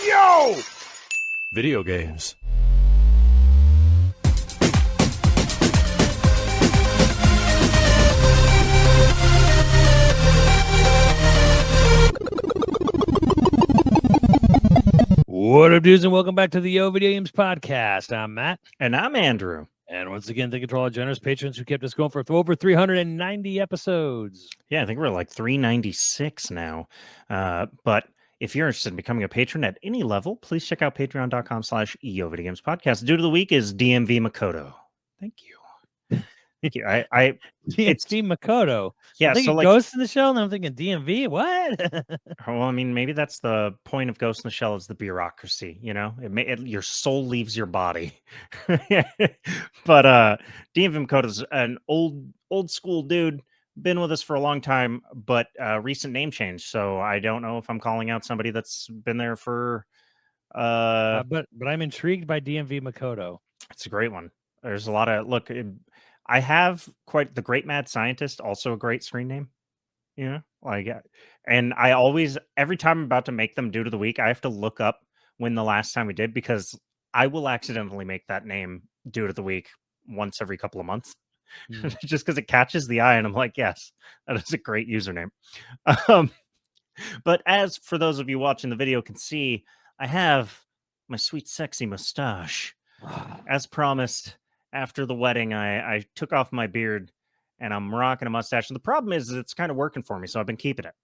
Yo! Video games. What up, dudes, and welcome back to the YoVideogames podcast. I'm Matt. And I'm Andrew. And once again, thank you to all our generous patrons who kept us going for over 390 episodes. Yeah, I think we're like 396 now. But if you're interested in becoming a patron at any level, please check out patreon.com/YoVideogames podcast. Dude of the week is DMV Makoto. Thank you. Thank you. It's Makoto. Yeah, I'm thinking so like Ghost in the Shell, and I'm thinking DMV. What? well, I mean, maybe that's the point of Ghost in the Shell is the bureaucracy, you know? Your soul leaves your body. But DMV Makoto's an old school dude, been with us for a long time, but recent name change. So I don't know if I'm calling out somebody that's been there for but I'm intrigued by DMV Makoto. It's a great one. There's a lot of I have quite the Great Mad Scientist, also a great screen name. You know, and I always, every time I'm about to make them Dude of the Week, I have to look up when the last time we did, because I will accidentally make that name Dude of the Week once every couple of months, just because it catches the eye, and I'm like, yes, that is a great username. But as for those of you watching the video can see, I have my sweet, sexy mustache. As promised, after the wedding, I took off my beard, and I'm rocking a mustache. And the problem is it's kind of working for me, so I've been keeping it.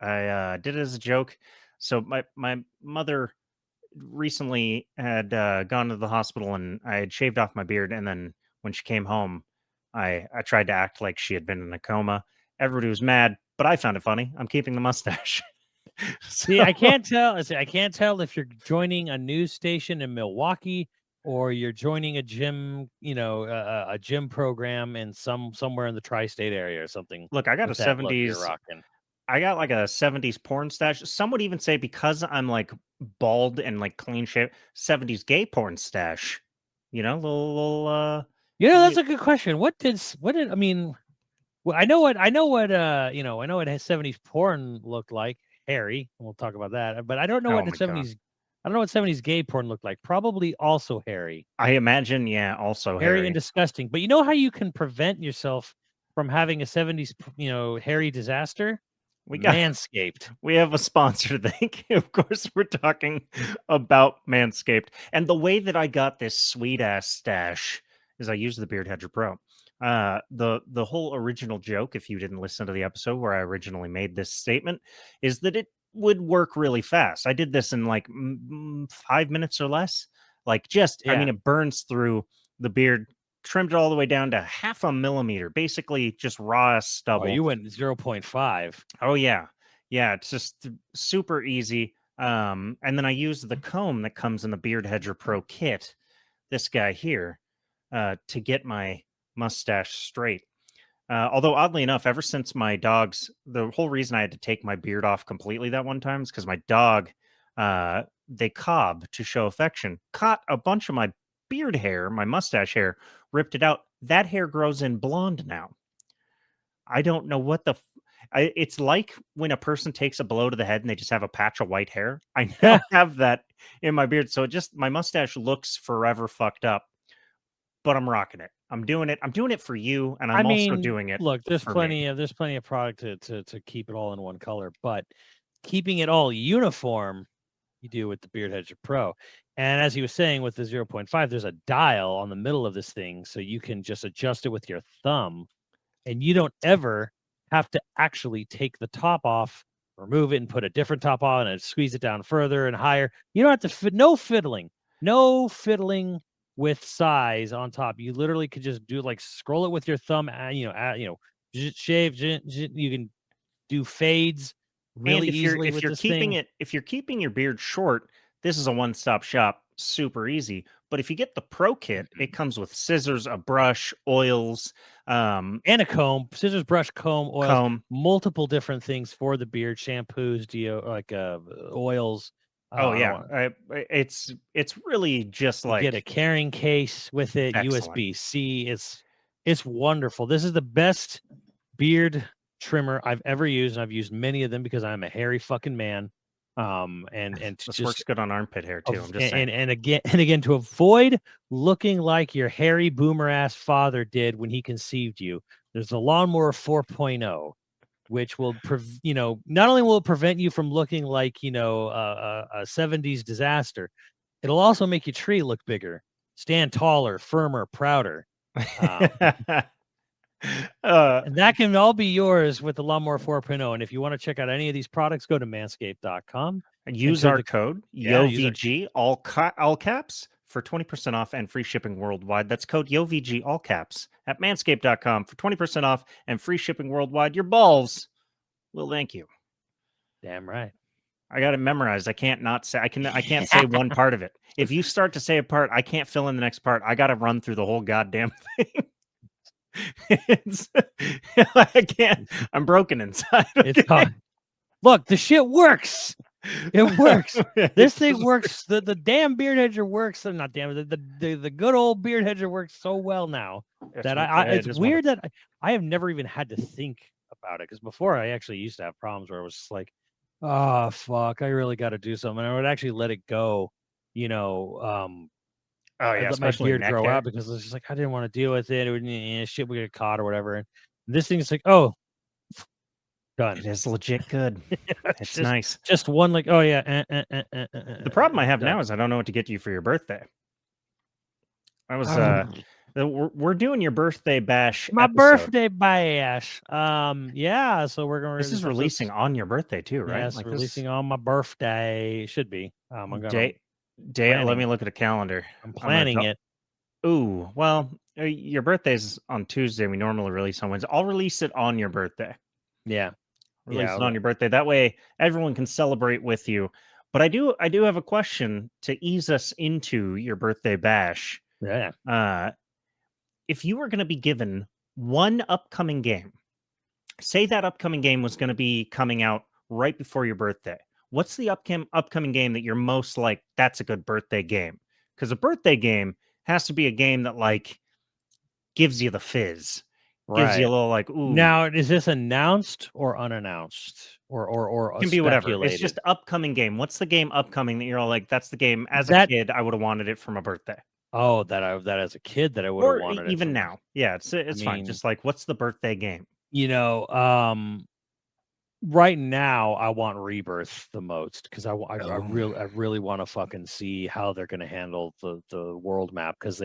I did it as a joke. So my mother recently had gone to the hospital, and I had shaved off my beard. And then when she came home, I tried to act like she had been in a coma. Everybody was mad, but I found it funny. I'm keeping the mustache. See, I can't tell. I can't tell if you're joining a news station in Milwaukee or you're joining a gym, a gym program in somewhere in the tri-state area or something. Look, I got a 70s. I got like a 70s porn stash. Some would even say, because I'm like bald and like clean shaven, 70s gay porn stash. You know, little that's a good question. What did I mean? Well, I know what 70s porn looked like. Hairy. We'll talk about that. But I don't know what the 70s. I don't know what 70s gay porn looked like. Probably also hairy. I imagine, yeah, also hairy and disgusting. But you know how you can prevent yourself from having a 70s, hairy disaster? We got Manscaped. We have a sponsor to thank. Of course, we're talking about Manscaped. And the way that I got this sweet ass stash is I used the Beard Hedger Pro. The whole original joke, if you didn't listen to the episode where I originally made this statement, is that it would work really fast. I did this in like 5 minutes or less. Like I mean, it burns through the beard, trimmed it all the way down to 0.5 millimeter, basically just raw stubble. Oh, you went 0.5. Oh yeah. Yeah. It's just super easy. And then I used the comb that comes in the Beard Hedger Pro kit, this guy here, to get my mustache straight. Although oddly enough, ever since my dogs, the whole reason I had to take my beard off completely that one time is because my dog, they cob to show affection, caught a bunch of my beard hair, my mustache hair, ripped it out. That hair grows in blonde now. I don't know what it's like when a person takes a blow to the head and they just have a patch of white hair. I now have that in my beard. So my mustache looks forever fucked up, but I'm rocking it. I'm doing it. I'm doing it for you, and I'm also doing it. Look, there's plenty of product to keep it all in one color, but keeping it all uniform, you do with the Beard Hedger Pro. And as he was saying, with the 0.5, there's a dial on the middle of this thing, so you can just adjust it with your thumb, and you don't ever have to actually take the top off, remove it, and put a different top on, and squeeze it down further and higher. You don't have to no fiddling with size on top. You literally could just do scroll it with your thumb, shave. You can do fades really easily with this thing. If you're keeping your beard short, this is a one-stop shop, super easy. But if you get the Pro Kit, it comes with scissors, a brush, oils, and a comb, scissors, brush, comb, oils, multiple different things for the beard, shampoos, oils. Oh yeah, it's really just like, get a carrying case with it, USB-C. It's wonderful. This is the best beard trimmer I've ever used, and I've used many of them because I'm a hairy fucking man. And to This just works good on armpit hair too. I'm just saying. and again to avoid looking like your hairy boomer ass father did when he conceived you. There's the lawnmower 4.0, which will not only will it prevent you from looking like a 70s disaster, it'll also make your tree look bigger, stand taller, firmer, prouder. And that can all be yours with the Lawnmower 4.0. And if you want to check out any of these products, go to manscaped.com. Use our code YoVG all caps for 20% off and free shipping worldwide. That's code YoVG all caps at manscaped.com for 20% off and free shipping worldwide. Your balls will thank you. Damn right. I got it memorized. I can't say one part of it. If you start to say a part, I can't fill in the next part. I got to run through the whole goddamn thing. I can't. I'm broken inside. Okay? Look, the shit works. It works. This thing works. The damn beard hedger works. Not damn. The good old beard hedger works so well now that it's weird that I have never even had to think about it, because before I actually used to have problems where it was like, oh fuck, I really got to do something. I would actually let it go. Oh yeah, I let my beard grow out because it was just like I didn't want to deal with it. It would shit would get caught or whatever. And this thing's like, oh, done. It is legit good. It's nice. Just one like, oh yeah. The problem I have now is I don't know what to get you for your birthday. I was we're doing your birthday bash. My birthday bash. Yeah. So we're going. This is releasing on your birthday too, right? Yes, releasing on my birthday. Should be. I'm gonna day. Let me look at a calendar. I'm planning it. Ooh, well, your birthday's on Tuesday. We normally release on Wednesday. I'll release it on your birthday. Yeah. Release it on your birthday. That way everyone can celebrate with you. But I do have a question to ease us into your birthday bash. Yeah. If you were going to be given one upcoming game, say that upcoming game was going to be coming out right before your birthday, what's the upcoming game that you're most like, that's a good birthday game? Because a birthday game has to be a game that like gives you the fizz. Gives you a little like, ooh. Now, is this announced or unannounced or it can be whatever? It's just upcoming game. What's the game upcoming that you're all like, that's the game as a kid I would have wanted it for my birthday? Oh, that as a kid that I would have wanted it. Even now. Yeah, it's fine. Just like, what's the birthday game? Right now I want Rebirth the most because I really want to fucking see how they're going to handle the world map, because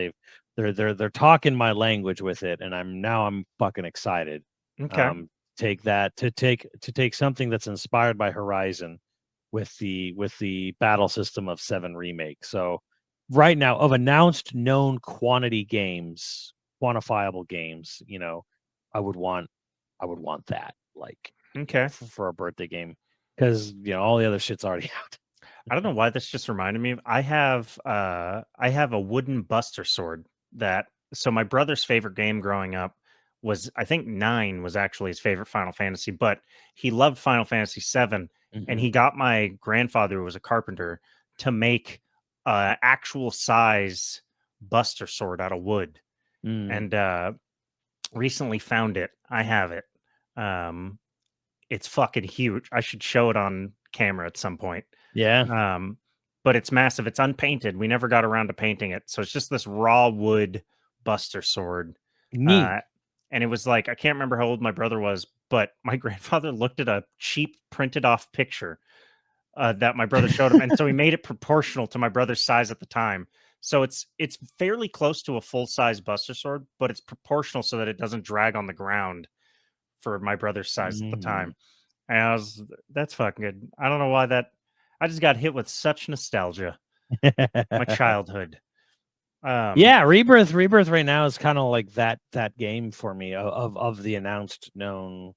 they're talking my language with it, and I'm fucking excited. Okay. Take something that's inspired by Horizon with the battle system of 7 Remake. So right now, of announced known quantity games, quantifiable games, I would want that, like, okay, for a birthday game, because all the other shit's already out. I don't know why this just reminded me of, I have a wooden Buster Sword so my brother's favorite game growing up was, I think 9 was actually his favorite Final Fantasy, but he loved Final Fantasy 7. And he got my grandfather, who was a carpenter, to make actual size Buster Sword out of wood. And recently found it. I have it. It's fucking huge. I should show it on camera at some point. Yeah. But it's massive. It's unpainted. We never got around to painting it. So it's just this raw wood Buster Sword. Neat. And it was like, I can't remember how old my brother was, but my grandfather looked at a cheap printed off picture that my brother showed him. And so he made it proportional to my brother's size at the time. So it's fairly close to a full-size Buster Sword, but it's proportional so that it doesn't drag on the ground for my brother's size at the time. And that's fucking good. I don't know why I just got hit with such nostalgia. My childhood. Yeah, Rebirth right now is kind of like that game for me of the announced known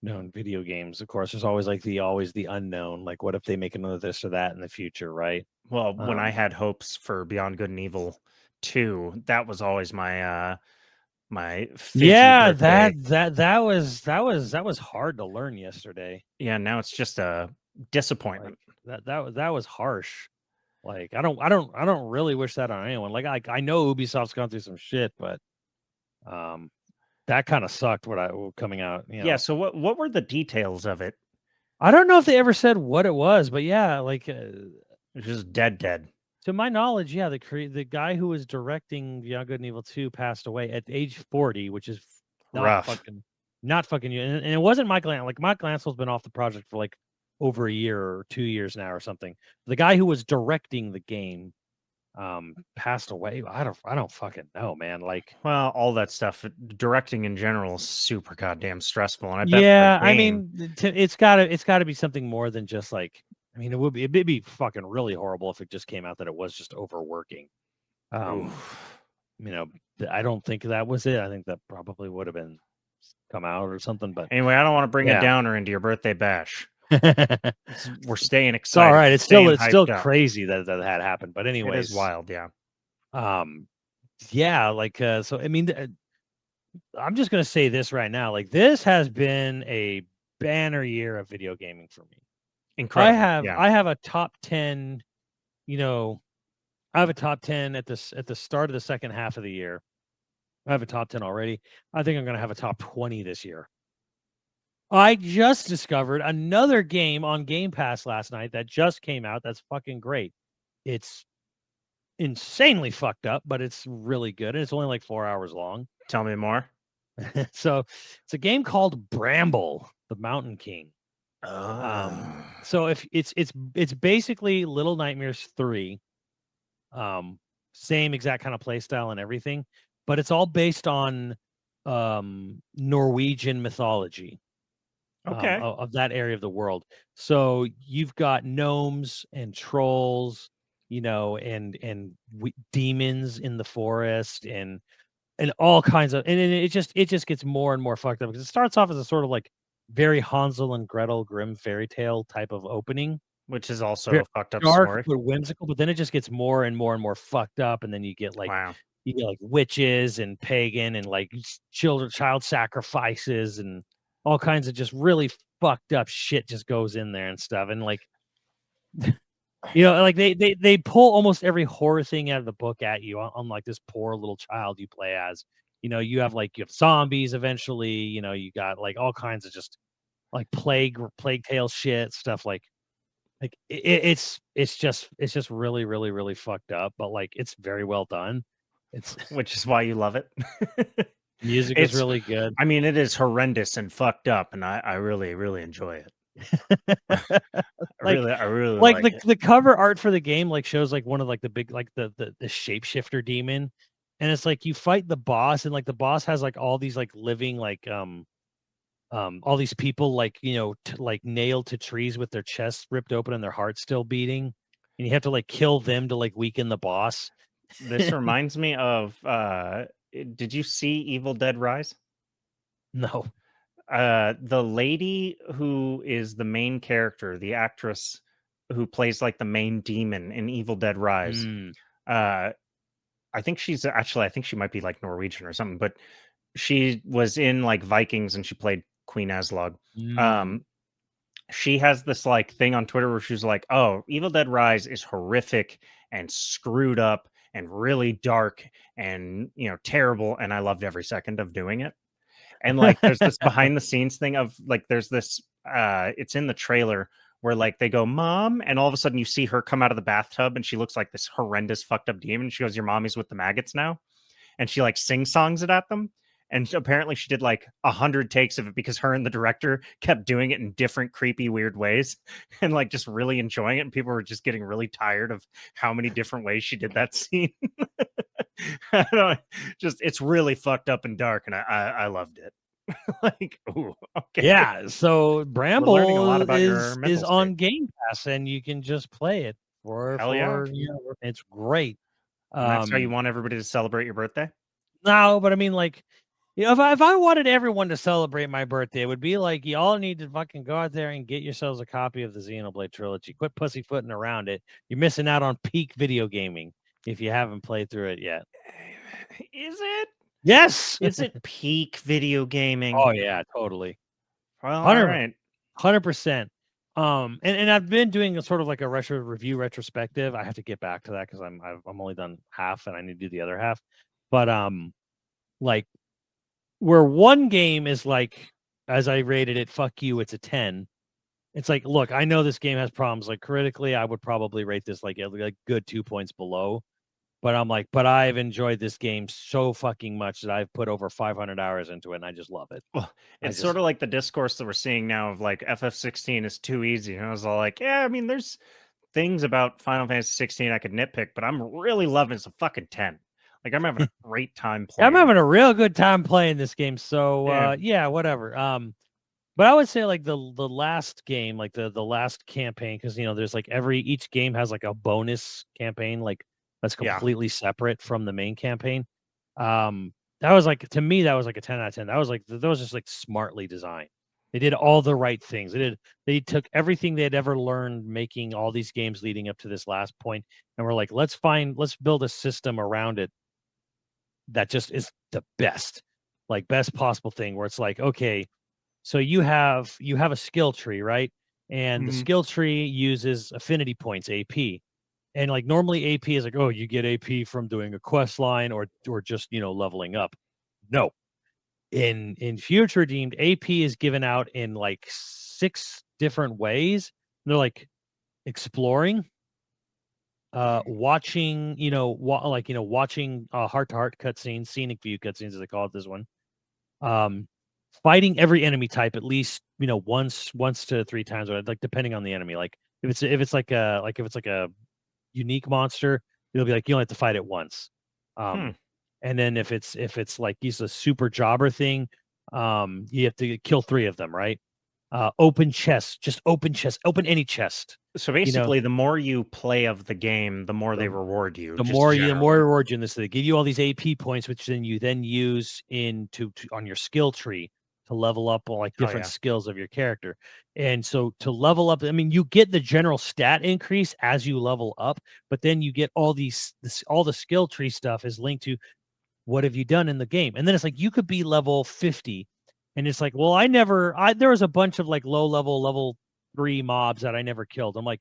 video games. Of course, there's always the unknown. Like, what if they make another this or that in the future, right? Well, when I had hopes for Beyond Good and Evil 2, that was always my my birthday. that was hard to learn yesterday. Yeah, now it's just a disappointment. Like, that was harsh. Like, I don't really wish that on anyone. Like, I know Ubisoft's gone through some shit, but that kind of sucked coming out. Yeah, so what were the details of it? I don't know if they ever said what it was, but yeah, like It's just dead. to my knowledge, yeah, the guy who was directing Beyond Good and Evil 2 passed away at age 40, which is not Rough. fucking you. And it wasn't Mike Lansell. Like Mike Lansell's been off the project for like over a year or 2 years now or something. The guy who was directing the game passed away. I don't fucking know, man. Like, Well, all that stuff, directing in general is super goddamn stressful, and I bet for yeah, a I game, mean, it's gotta be something more than just like. I mean, it'd be fucking really horrible if it just came out that it was just overworking. oof. You know, I don't think that was it. I think that probably would have been come out or something. But Anyway, I don't want to bring a yeah, downer into your birthday bash. We're staying it's all excited. right. We're It's staying still hyped up. crazy that had happened. But It is anyways, wild, yeah. yeah, like so. I mean, I'm just gonna say this right now. Like, this has been a banner year of video gaming for me. Incredible, yeah. I have a top 10. You know, I have a top 10 at the start of the second half of the year. I have a top 10 already. I think I'm gonna have a top 20 this year. I just discovered another game on Game Pass last night that just came out that's fucking great. It's insanely fucked up, but it's really good. And it's only like 4 hours long. Tell me more. So it's a game called Bramble, the Mountain King. So if it's basically Little Nightmares 3. Same exact kind of play style and everything, but it's all based on Norwegian mythology. Okay. Of that area of the world. So you've got gnomes and trolls, you know, and demons in the forest and all kinds of and it just gets more and more fucked up because it starts off as a sort of like very Hansel and Gretel grim fairy tale type of opening. Which is also Very a fucked up dark story. but whimsical, but then it just gets more and more and more fucked up, and then Wow. you get like witches and pagan and like child sacrifices and all kinds of just really fucked up shit just goes in there and stuff. And like, like they pull almost every horror thing out of the book at you on like this poor little child you play as. You have zombies eventually, you got like all kinds of just like plague tale shit, stuff like it's just really, really, really fucked up, but like it's very well done. It's Which is why you love it. music is It's really good. I mean, it is horrendous and fucked up, and I really, really enjoy it. Like I really like like it. the cover art for the game like shows like one of like the big like the shapeshifter demon, and it's like you fight the boss, and like the boss has like all these like living like all these people like like nailed to trees with their chests ripped open and their hearts still beating, and you have to like kill them to like weaken the boss. This reminds me of did you see Evil Dead Rise? No. The lady who is the main character, the actress who plays like the main demon in Evil Dead Rise. Mm, Uh I think I think she might be like Norwegian or something, but she was in like Vikings and she played Queen Aslog. mm. Um she has this like thing on Twitter where she's like, "Oh, Evil Dead Rise is horrific and screwed up and really dark and, terrible, and I loved every second of doing it." And like there's this behind the scenes thing of like there's this it's in the trailer where like they go, "Mom," and all of a sudden you see her come out of the bathtub and she looks like this horrendous fucked up demon. She goes, "Your mommy's with the maggots now." And she like sing songs it at them. And apparently she did like 100 takes of it because her and the director kept doing it in different creepy weird ways and like just really enjoying it, and people were just getting really tired of how many different ways she did that scene. I don't, just it's really fucked up and dark, and I loved it. Like, ooh, okay, Yeah, so we're learning a lot Bramble about your is mental state. on Game Pass, and you can just play it Hell yeah. it's great. And that's how you Um, want everybody to celebrate your birthday. no, but I mean, like, if I wanted everyone to celebrate my birthday, it would be like you all need to fucking go out there and get yourselves a copy of the Xenoblade trilogy. Quit pussyfooting around it. You're missing out on peak video gaming if you haven't played through it yet. Is it? Yes. Is it peak video gaming? Oh yeah, totally. Well, all 100 right. 100%. And I've been doing a sort of like a retrospective. I have to get back to that because I'm only done half and I need to do the other half. But like where one game is like, as I rated it, fuck you, it's a 10. It's like, look, I know this game has problems. Like critically, I would probably rate this like a good 2 points below. But I'm like, but I've enjoyed this game so fucking much that I've put over 500 hours into it, and I just love it. Well, I it's just sort of like the discourse that we're seeing now of like FF16 is too easy. And I was all like, yeah, I mean, there's things about Final Fantasy 16 I could nitpick, but I'm really loving it's a fucking 10. Like I'm having a great time I'm playing. having a real good time playing this game. So Yeah. yeah, whatever. But I would say like the last game, like the last campaign, because there's like each game has like a bonus campaign, like that's Yeah. completely separate from the main campaign. That was like to me, that was like a 10 out of 10. That was just like smartly designed. They did all the right things. They took everything they had ever learned making all these games leading up to this last point, and we're like, let's build a system around it that just is the best, like best possible thing where it's like, okay, so you have a skill tree, right? And the Mhm. skill tree uses affinity points, AP. And like normally AP is like, oh, you get AP from doing a quest line or just, leveling up. No. In Future Redeemed, AP is given out in like 6 different ways. They're like exploring, watching, watching heart-to-heart cutscenes, scenic view cutscenes as they call it this one. Um, Fighting every enemy type at least, once to 3 times, or like depending on the enemy. Like if it's like a unique monster, it'll be like you only have to fight it once. Hmm. And then if it's like he's a super jobber thing, you have to kill 3 of them, right? Open chest, just open chest, open any chest. So You know, basically, the more you play of the game, the more they the reward you, the just more generally. reward you in this, they give you all these AP points, which then you use on your skill tree to level up on like Oh different yeah. skills of your character. And so to level up, I mean, you get the general stat increase as you level up, but then you get all the skill tree stuff is linked to what have you done in the game. And then it's like you could be level 50, and it's like, well, there was a bunch of like level 3 mobs that I never killed. I'm like,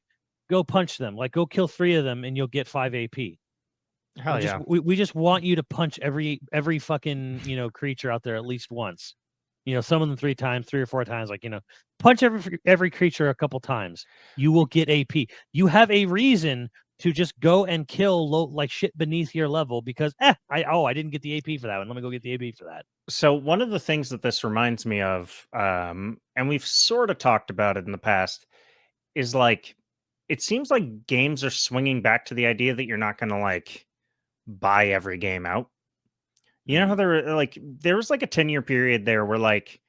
go punch them, like go kill 3 of them, and you'll get 5 AP. Hell yeah. We just want you to punch every fucking creature out there at least once. Some of them 3 times, 3 or 4 times. Like punch every creature a couple times. You will get AP. You have a reason to just go and kill like shit beneath your level because I didn't get the AP for that one. Let me go get the AP for that. So one of the things that this reminds me of, and we've sort of talked about it in the past, is like it seems like games are swinging back to the idea that you're not going to like buy every game out. You know how Mm. there was like a 10-year period there where like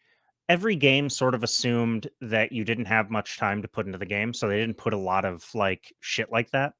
every game sort of assumed that you didn't have much time to put into the game, so they didn't put a lot of like shit like that.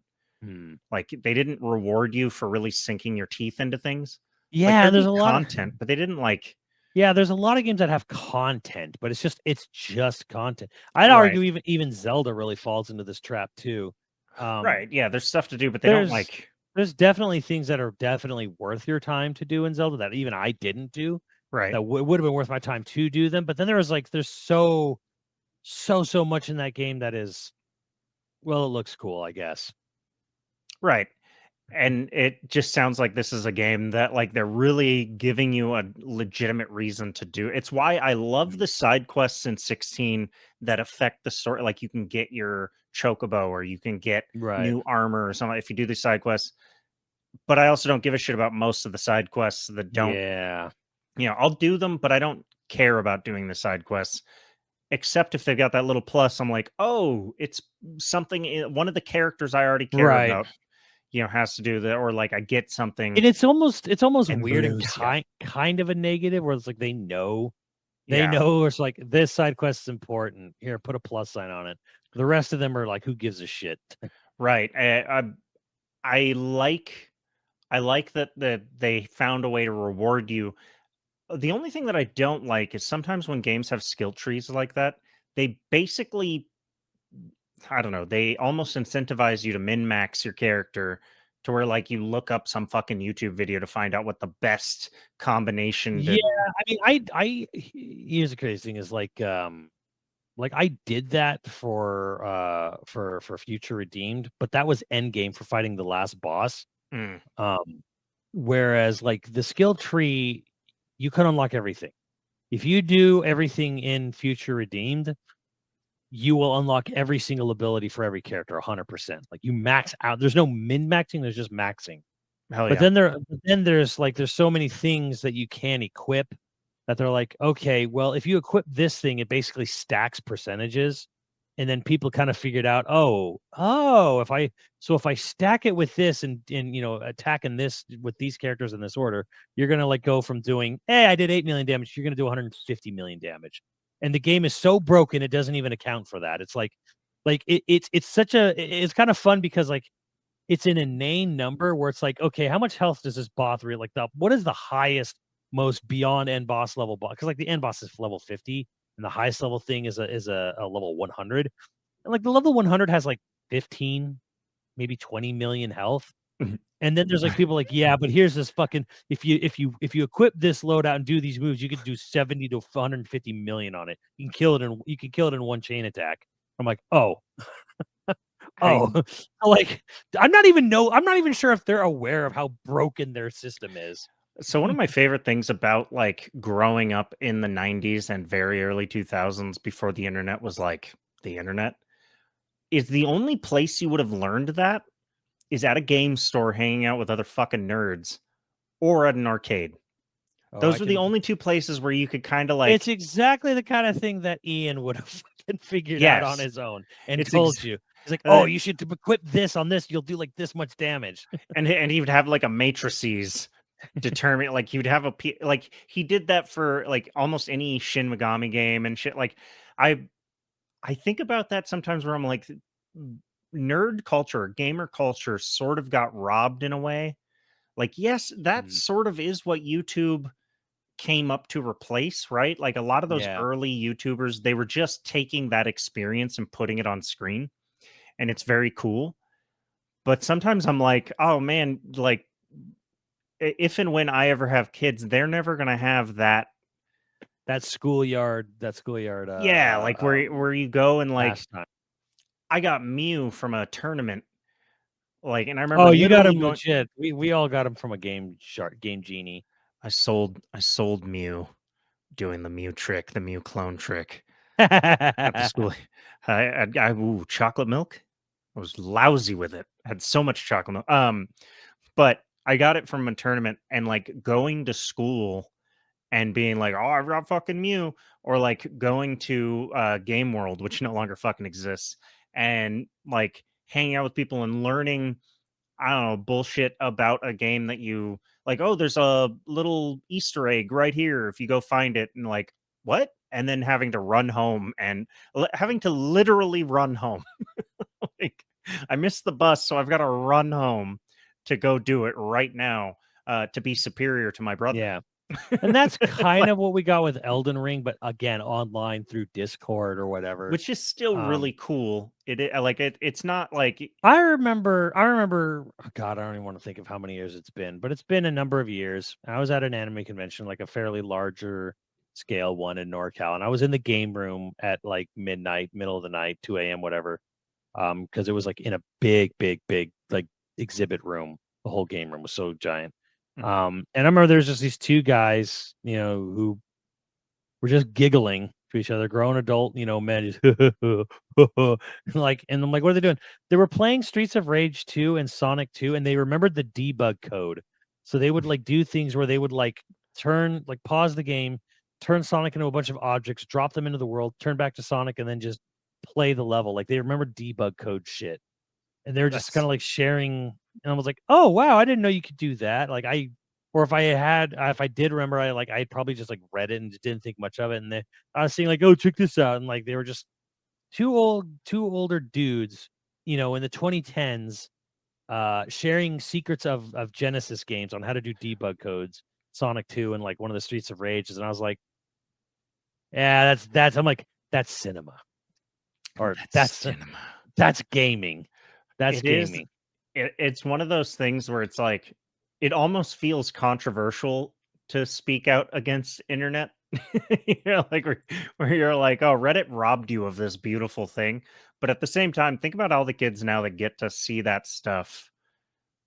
Mm. Like they didn't reward you for really sinking your teeth into things. Like Yeah, there'd be content, but they didn't like there's a lot of games that have content, but it's just content. I'd right. argue even Zelda really falls into this trap too. Um, Right. Yeah, there's stuff to do, but they don't there's like there's definitely things that are definitely worth your time to do in Zelda that even I didn't do right. that would have been worth my time to do them. But then there's so much in that game that is, well, it looks cool, I guess. Right. And it just sounds like this is a game that like they're really giving you a legitimate reason to do. It's why I love Mm. the side quests in 16 that affect the story. Like you can get your chocobo or you can get Right. new armor or something if you do these side quests. But I also don't give a shit about most of the side quests that don't, Yeah. I'll do them, but I don't care about doing the side quests. Except if they've got that little plus, I'm like, oh, it's something one of the characters I already care Right. about, has to do that, or like I get something And it's almost and weird and blues you. kind of a negative where it's like they Yeah, know it's like this side quest is important. Here, put a plus sign on it. The rest of them are like, who gives a shit? right. I like that they found a way to reward you. The only thing that I don't like is sometimes when games have skill trees like that, they basically I don't know, they almost incentivize you to min max your character to where like you look up some fucking YouTube video to find out what the best combination Yeah, to I mean, here's the crazy thing is like I did that for Future Redeemed, but that was end game for fighting the last boss. Mm, Um, Whereas like the skill tree, you can unlock everything. If you do everything in Future Redeemed, you will unlock every single ability for every character 100%. Like you max out. There's no min maxing. There's just maxing. Hell But yeah. then there's so many things that you can equip that they're like, okay, well, if you equip this thing, it basically stacks percentages. And then people kind of figured out, if I stack it with this and attacking this with these characters in this order, you're gonna like go from doing, hey, I did 8 million damage, you're gonna do 150 million damage. And the game is so broken it doesn't even account for that. It's it's kind of fun because like it's an inane number where it's like, okay, how much health does this boss really what is the highest, most beyond end boss level boss? Because like the end boss is level 50, and the highest level thing is a level 100. And like the level 100 has like 15, maybe 20 million health. And then there's like people like, yeah, but here's this fucking if you equip this loadout and do these moves, you could do 70 to 150 million on it. You can kill it in one chain attack. I'm like, oh, like I'm not even sure if they're aware of how broken their system is. So one of my favorite things about like growing up in the 90s and very early 2000s before the internet was like the internet is the only place you would have learned that is at a game store hanging out with other fucking nerds or at an arcade. Oh, Those were the only two places where you could kind of It's like exactly the kind of thing that Ian would have fucking figured out on yes, his own and it's told you. He's like, uh, "Oh, you should equip this on this. You'll do like this much damage." and he would have like a matrices determine like he would have like he did that for like almost any Shin Megami game and shit. Like I I think about that sometimes where I'm like nerd culture, gamer culture sort of got robbed in a way. Like yes, that Mm, sort of is what YouTube came up to replace, right? Like a lot of those yeah, early YouTubers, they were just taking that experience and putting it on screen, and it's very cool. But sometimes I'm like, oh man, like if and when I ever have kids, they're never gonna have that. that schoolyard, Yeah, like where you go and like pastime. I got Mew from a tournament, like, and I Oh, remember you got literally him going. legit. We all got him from a game genie. I sold Mew doing the Mew trick, the Mew clone trick at the school. Ooh, chocolate milk. I was lousy with it. Had so much chocolate milk. But I got it from a tournament and like going to school and being like, "Oh, I've got fucking Mew," or like going to Game World, which no longer fucking exists, and like hanging out with people and learning, I don't know, bullshit about a game that you like. Oh, there's a little Easter egg right here if you go find it, and like what? And then having to run home and having to literally run home. Like I missed the bus, so I've got to run home to go do it right now to be superior to my brother. Yeah. And that's kind Like, of what we got with Elden Ring, but again, online through Discord or whatever. which is still Um, really cool. Like it's not like I remember, oh God, I don't even want to think of how many years it's been, but it's been a number of years. I was at an anime convention, like a fairly larger scale one in NorCal, and I was in the game room at like midnight, middle of the night, 2 a.m., whatever. Because it was like in a big, big, big like exhibit room. The whole game room was so giant. Mhm. And I remember there's just these two guys, who were just giggling to each other, grown adult, men just like, and I'm like, what are they doing? They were playing Streets of Rage 2 and Sonic 2, and they remembered the debug code. So they would like do things where they would like pause the game, turn Sonic into a bunch of objects, drop them into the world, turn back to Sonic, and then just play the level. Like they remember debug code shit. And they're just kind That's of like sharing. And I was like, oh wow, I didn't know you could do that. Like or if I did remember, I probably just like read it and just didn't think much of it. And I was saying like, oh, check this out. And like they were just two older dudes, in the 2010s, sharing secrets of Genesis games on how to do debug codes, Sonic 2 and like one of the Streets of Rages. And I was like, yeah, I'm like, that's cinema. Or that's cinema. that's gaming. That's It is. gaming. It's one of those things where it's like it almost feels controversial to speak out against internet. Like where you're like, oh, Reddit robbed you of this beautiful thing. But at the same time, think about all the kids now that get to see that stuff,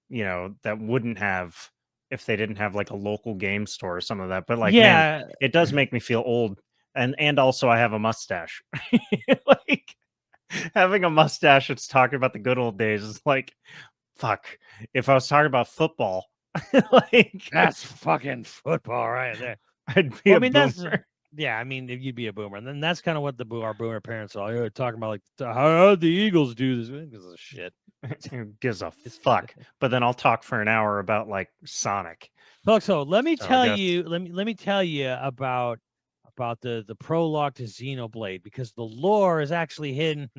that wouldn't have if they didn't have like a local game store or some of that. But like, man, Yeah, it does make me feel old and also I have a mustache. Like having a mustache that's talking about the good old days is like, fuck. If I was talking about football, like That's fucking football right there. I'd be Well, a I mean, boomer. yeah, I mean, if you'd be a boomer, and then that's kind of what our boomer parents are talking about, like how the Eagles do this. Because of shit. Who gives a It's fuck? But then I'll talk for an hour about like Sonic. so let me So I tell guess- you, let me tell you about the prologue to Xenoblade, because the lore is actually hidden.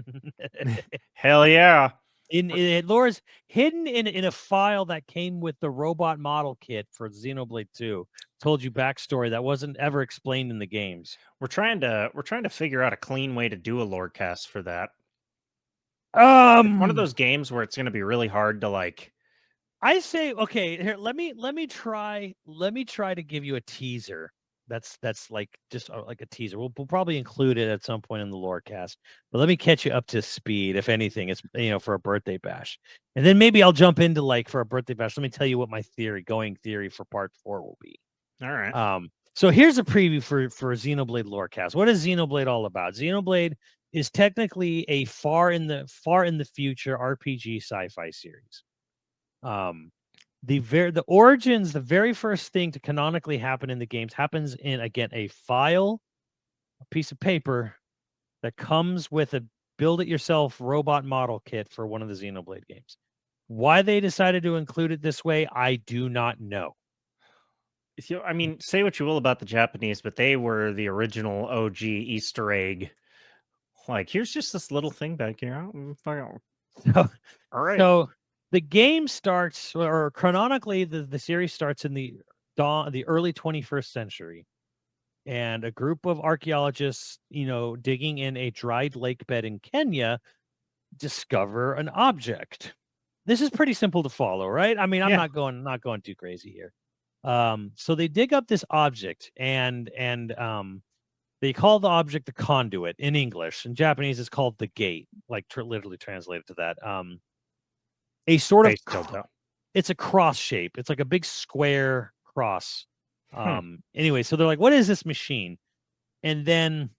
Hell yeah. Lore is hidden in a file that came with the robot model kit for Xenoblade 2. Told you backstory that wasn't ever explained in the games. We're trying to figure out a clean way to do a lore cast for that. It's one of those games where it's going to be really hard to like. I say, okay, here, let me try to give you a teaser. That's like just like a teaser. We'll probably include it at some point in the lore cast, but let me catch you up to speed. If anything, it's for a birthday bash, and then maybe I'll jump into like for a birthday bash. Let me tell you what my going theory for part 4 will be. All right. So here's a preview for Xenoblade Lorecast. What is Xenoblade all about? Xenoblade is technically a far in the future RPG sci-fi series. The origins, the very first thing to canonically happen in the games happens in, again, a file, a piece of paper that comes with a build-it-yourself robot model kit for one of the Xenoblade games. Why they decided to include it this way, I do not know. I mean, say what you will about the Japanese, but they were the original OG Easter egg. Like, here's just this little thing back here. So, all right. So the game starts, or chronologically, the series starts in the early 21st century, and a group of archaeologists, digging in a dried lake bed in Kenya, discover an object. This is pretty simple to follow, right? I mean, I'm Yeah. not going too crazy here. So they dig up this object, and they call the object the conduit in English. In Japanese, it's called the gate, like literally translated to that. A sort of it's a cross shape. It's like a big square cross. Anyway, so they're like, what is this machine? And then,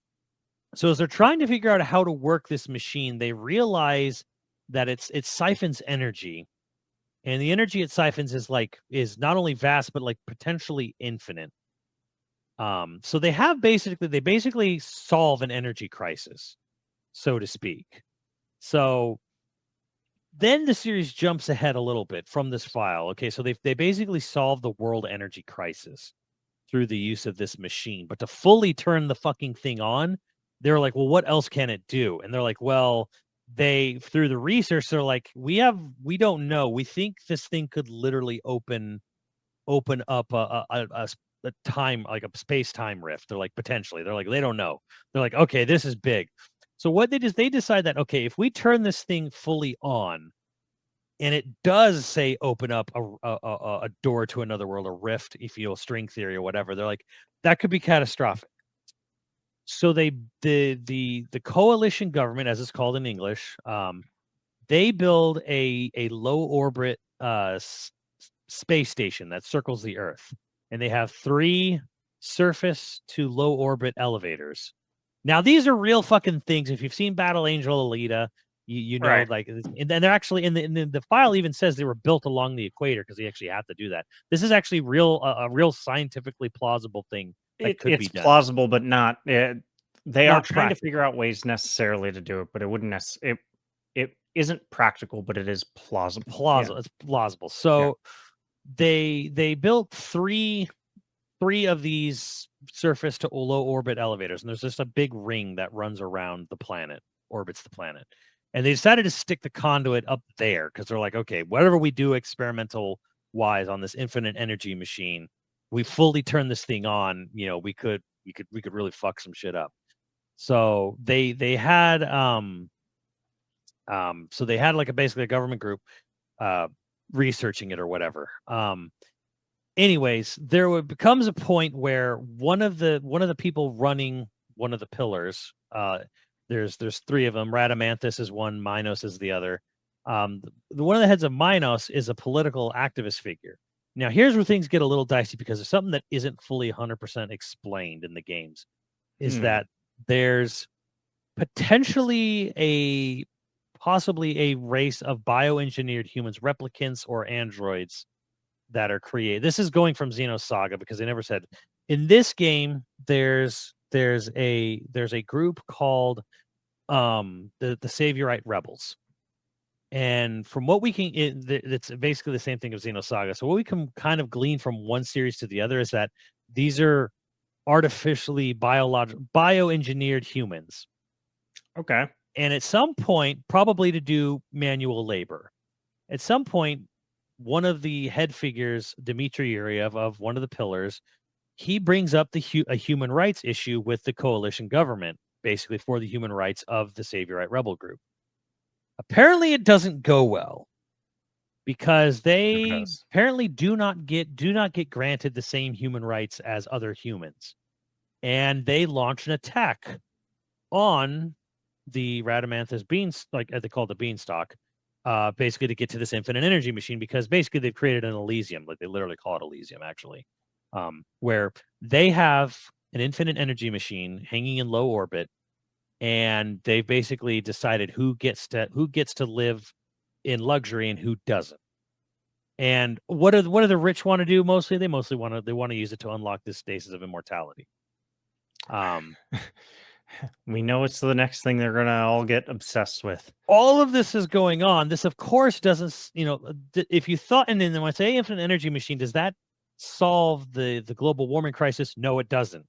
so as they're trying to figure out how to work this machine, they realize that it siphons energy, and the energy it siphons is not only vast but like potentially infinite. So they basically solve an energy crisis, so to speak. So then the series jumps ahead a little bit from this file. Okay, so they basically solve the world energy crisis through the use of this machine. But to fully turn the fucking thing on, they're like, well, what else can it do? And they're like, well, through the research, they're like, we don't know. We think this thing could literally open up a time, like a space-time rift. They're like, potentially. They're like, they don't know. They're like, okay, this is big. So what they decide that, okay, if we turn this thing fully on, and it does say open up a door to another world, a rift, if you know, string theory or whatever, they're like, that could be catastrophic. So the coalition government, as it's called in English, they build a low orbit space station that circles the Earth, and they have 3 surface to low orbit elevators. Now, these are real fucking things. If you've seen Battle Angel Alita, you know, Right. like, and they're actually in the file even says they were built along the equator because they actually have to do that. This is actually a real scientifically plausible thing that could be It's done. plausible, but not. They Not are trying to practical. figure out ways necessarily to do it, but it wouldn't necessarily. It isn't practical, but it is plausible. It's plausible. So they built three of these surface to low orbit elevators, and there's just a big ring that runs around the planet, orbits the planet. And they decided to stick the conduit up there because they're like, okay, whatever we do experimental wise on this infinite energy machine, we fully turn this thing on, we could really fuck some shit up. So they had like basically a government group researching it or whatever. Anyways, becomes a point where one of the people running one of the pillars, there's 3 of them. Radamanthus is one, Minos is the other. One of the heads of Minos is a political activist figure. Now, here's where things get a little dicey because there's something that isn't fully 100% explained in the games. is that there's potentially possibly a race of bioengineered humans, replicants or androids that are created. This is going from Xenosaga because they never said in this game there's a group called the Saviorite Rebels. And from what we can, it's basically the same thing as Xenosaga. So what we can kind of glean from one series to the other is that these are artificially bioengineered humans. Okay. And at some point, probably to do manual labor, at some point, one of the head figures, Dmitry Yuriev, of one of the pillars, he brings up a human rights issue with the coalition government, basically for the human rights of the Saviorite rebel group. Apparently, it doesn't go well because they apparently do not get granted the same human rights as other humans, and they launch an attack on the Radamanthus they call it the beanstalk, basically to get to this infinite energy machine, because basically they've created an Elysium, like they literally call it Elysium actually, where they have an infinite energy machine hanging in low orbit, and they've basically decided who gets to live in luxury and who doesn't. And what do the rich want to do mostly? They want to use it to unlock this stasis of immortality. We know it's the next thing they're gonna all get obsessed with. All of this is going on. This, of course, doesn't, if you thought, and then when I say infinite energy machine, does that solve the global warming crisis? No, it doesn't.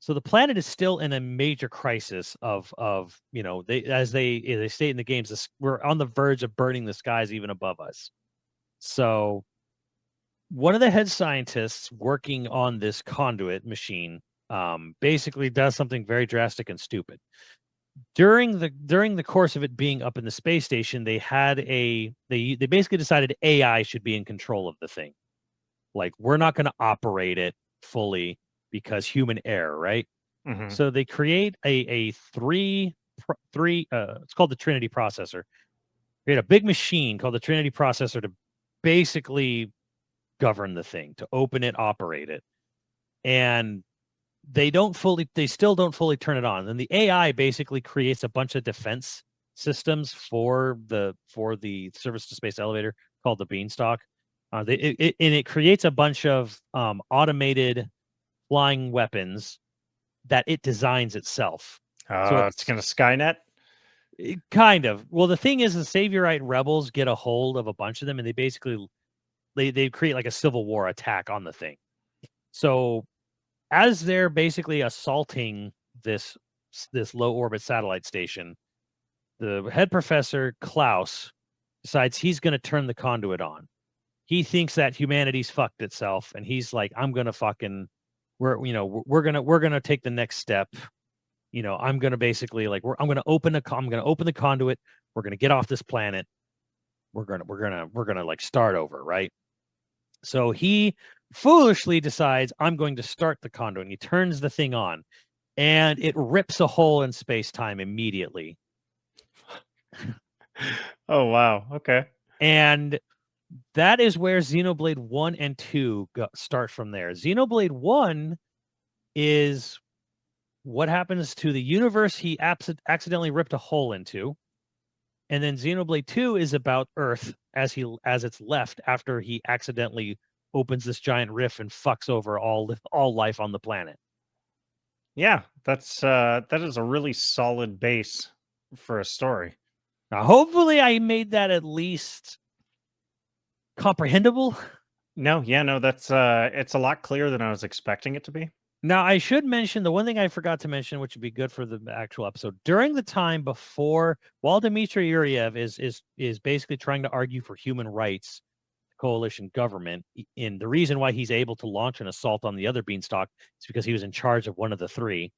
So the planet is still in a major crisis of they state in the games, we're on the verge of burning the skies even above us. So one of the head scientists working on this conduit machine basically does something very drastic and stupid. During the course of it being up in the space station, they basically decided AI should be in control of the thing. Like, we're not going to operate it fully because human error, right? Mm-hmm. So they create a three it's called the Trinity processor. Create a big machine called the Trinity processor to basically govern the thing, to open it, operate it. And they still don't fully turn it on. And the AI basically creates a bunch of defense systems for the service to space elevator called the Beanstalk. And it creates a bunch of automated flying weapons that it designs itself. So it's gonna Skynet. Kind of. Well, the thing is, the Saviorite rebels get a hold of a bunch of them, and they basically they create like a civil war attack on the thing. So as they're basically assaulting this low orbit satellite station, the head professor Klaus decides he's going to turn the conduit on. He thinks that humanity's fucked itself, and he's like, I'm going to fucking we're going to take the next step. I'm going to basically I'm going to open the conduit. We're going to get off this planet. We're going to like start over, right? So he foolishly decides, I'm going to start the conduit, and he turns the thing on, and it rips a hole in space-time immediately. Oh, wow. Okay. And that is where Xenoblade 1 and 2 start from there. Xenoblade 1 is what happens to the universe he accidentally ripped a hole into. And then Xenoblade 2 is about Earth as it's left after he accidentally opens this giant rift and fucks over all life on the planet. Yeah, that is a really solid base for a story. Now, hopefully I made that at least comprehensible. No, that's it's a lot clearer than I was expecting it to be. Now, I should mention the one thing I forgot to mention, which would be good for the actual episode. During the time while Dmitry Yuriev is basically trying to argue for human rights, coalition government, and the reason why he's able to launch an assault on the other Beanstalk is because he was in charge of one of the three.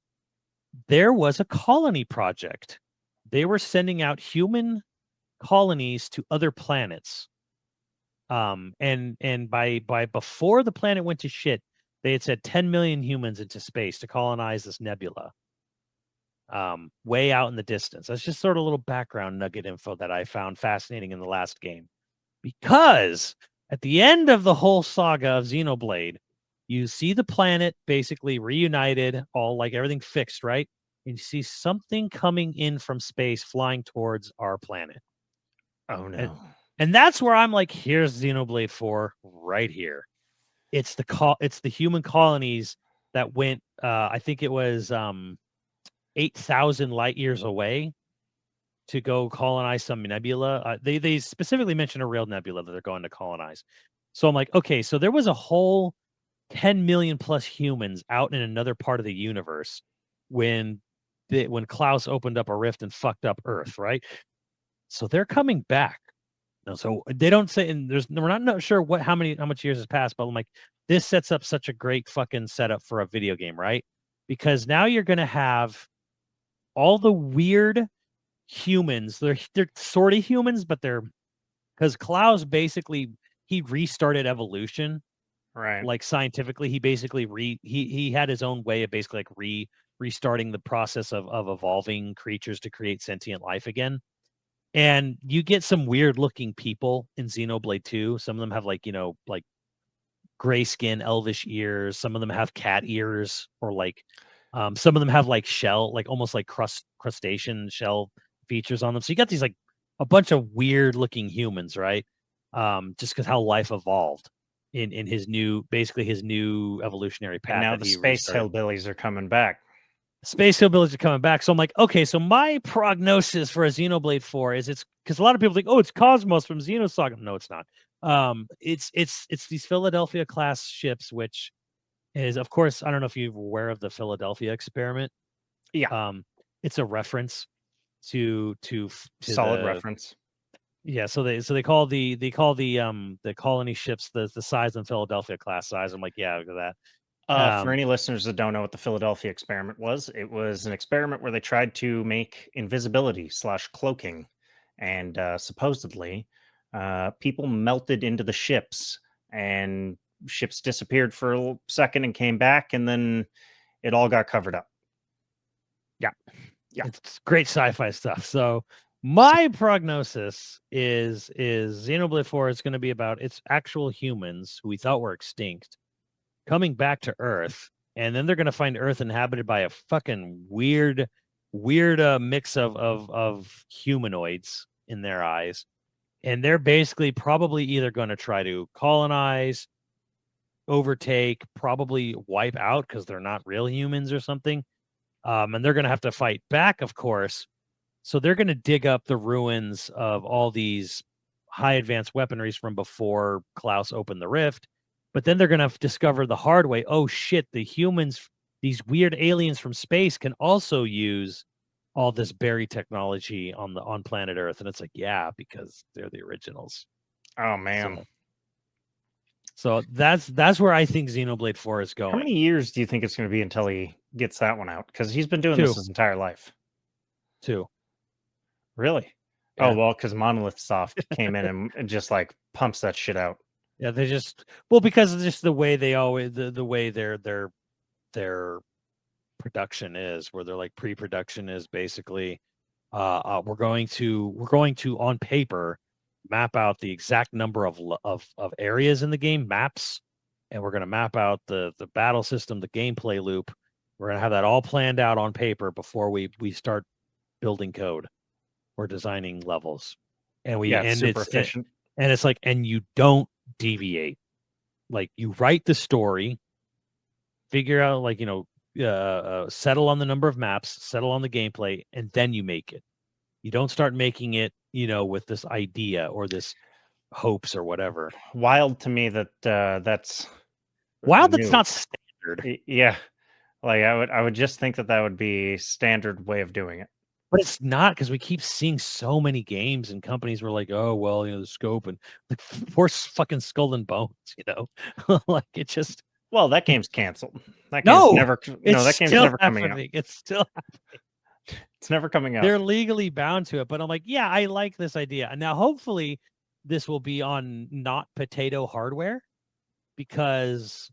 There was a colony project. They were sending out human colonies to other planets. And by before the planet went to shit, they had said 10 million humans into space to colonize this nebula. Way out in the distance. That's just sort of a little background nugget info that I found fascinating in the last game. Because at the end of the whole saga of Xenoblade, You see the planet basically reunited, all like everything fixed, right? And you see something coming in from space flying towards our planet. Oh And, no. and that's where I'm like, here's Xenoblade 4 right here. It's the human colonies that went I think it was 8,000 light years away to go colonize some nebula. They specifically mention a real nebula that they're going to colonize. So I'm like, okay, so there was a whole 10 million plus humans out in another part of the universe when when Klaus opened up a rift and fucked up Earth, right? So they're coming back. No, so they don't say, and we're not sure how much years has passed, but I'm like, this sets up such a great fucking setup for a video game, right? Because now you're gonna have all the weird humans. They're sort of humans, but they're because Klaus basically he restarted evolution Right. like scientifically. He basically he had his own way of basically like restarting the process of evolving creatures to create sentient life again. And you get some weird looking people in Xenoblade 2. Some of them have like, like gray skin, elvish ears. Some of them have cat ears, or like some of them have like shell, like almost like crustacean shell features on them. So you got these like a bunch of weird looking humans, right? Just because how life evolved in his new evolutionary And path now that the he space restarted. hillbillies are coming back. Space Hillbillies are coming back. So I'm like, okay, so my prognosis for a Xenoblade 4 is it's because a lot of people think, oh, it's Cosmos from Xenosaga. No, it's not. It's these Philadelphia class ships, which is, of course, I don't know if you're aware of the Philadelphia experiment. Yeah. It's a reference to Solid reference. yeah. So they call the colony ships the size in Philadelphia class size. I'm like, yeah, look at that. For any listeners that don't know what the Philadelphia experiment was, it was an experiment where they tried to make invisibility / cloaking, and supposedly, people melted into the ships, and ships disappeared for a second and came back, and then it all got covered up. Yeah. Yeah. It's great sci-fi stuff. So my prognosis is Xenoblade 4 is going to be about its actual humans who we thought were extinct coming back to Earth, and then they're going to find Earth inhabited by a fucking weird mix of humanoids in their eyes. And they're basically probably either going to try to colonize, overtake, probably wipe out because they're not real humans or something. And they're going to have to fight back, of course. So they're going to dig up the ruins of all these high advanced weaponries from before Klaus opened the rift. But then they're going to discover the hard way. Oh shit, the humans, these weird aliens from space can also use all this buried technology on planet Earth. And it's like, yeah, because they're the originals. Oh man. So that's where I think Xenoblade 4 is going. How many years do you think it's going to be until he gets that one out? Because he's been doing this his entire life. 2. Really? Yeah. Oh, well, because Monolith Soft came in and just like pumps that shit out. Yeah, they just because of just the way they always the way their production is, where they're like pre-production is basically we're going to on paper map out the exact number of areas in the game, maps, and we're going to map out the battle system, the gameplay loop. We're going to have that all planned out on paper before we start building code or designing levels. And It's super efficient. And it's like, and you don't deviate. Like, you write the story, figure out, like, settle on the number of maps, settle on the gameplay, and then you make it. You don't start making it, with this idea or this hopes or whatever. Wild to me that that's Wow, that's new. not standard. Yeah, like I would just think that would be standard way of doing it. But it's not, because we keep seeing so many games and companies were like, oh well, the scope and like force fucking Skull and Bones, like it just. Well, that game's canceled. That game's No, never. No, that game's never coming out. It's still It's never coming out. They're legally bound to it, but I'm like, yeah, I like this idea. And now hopefully this will be on not potato hardware, because,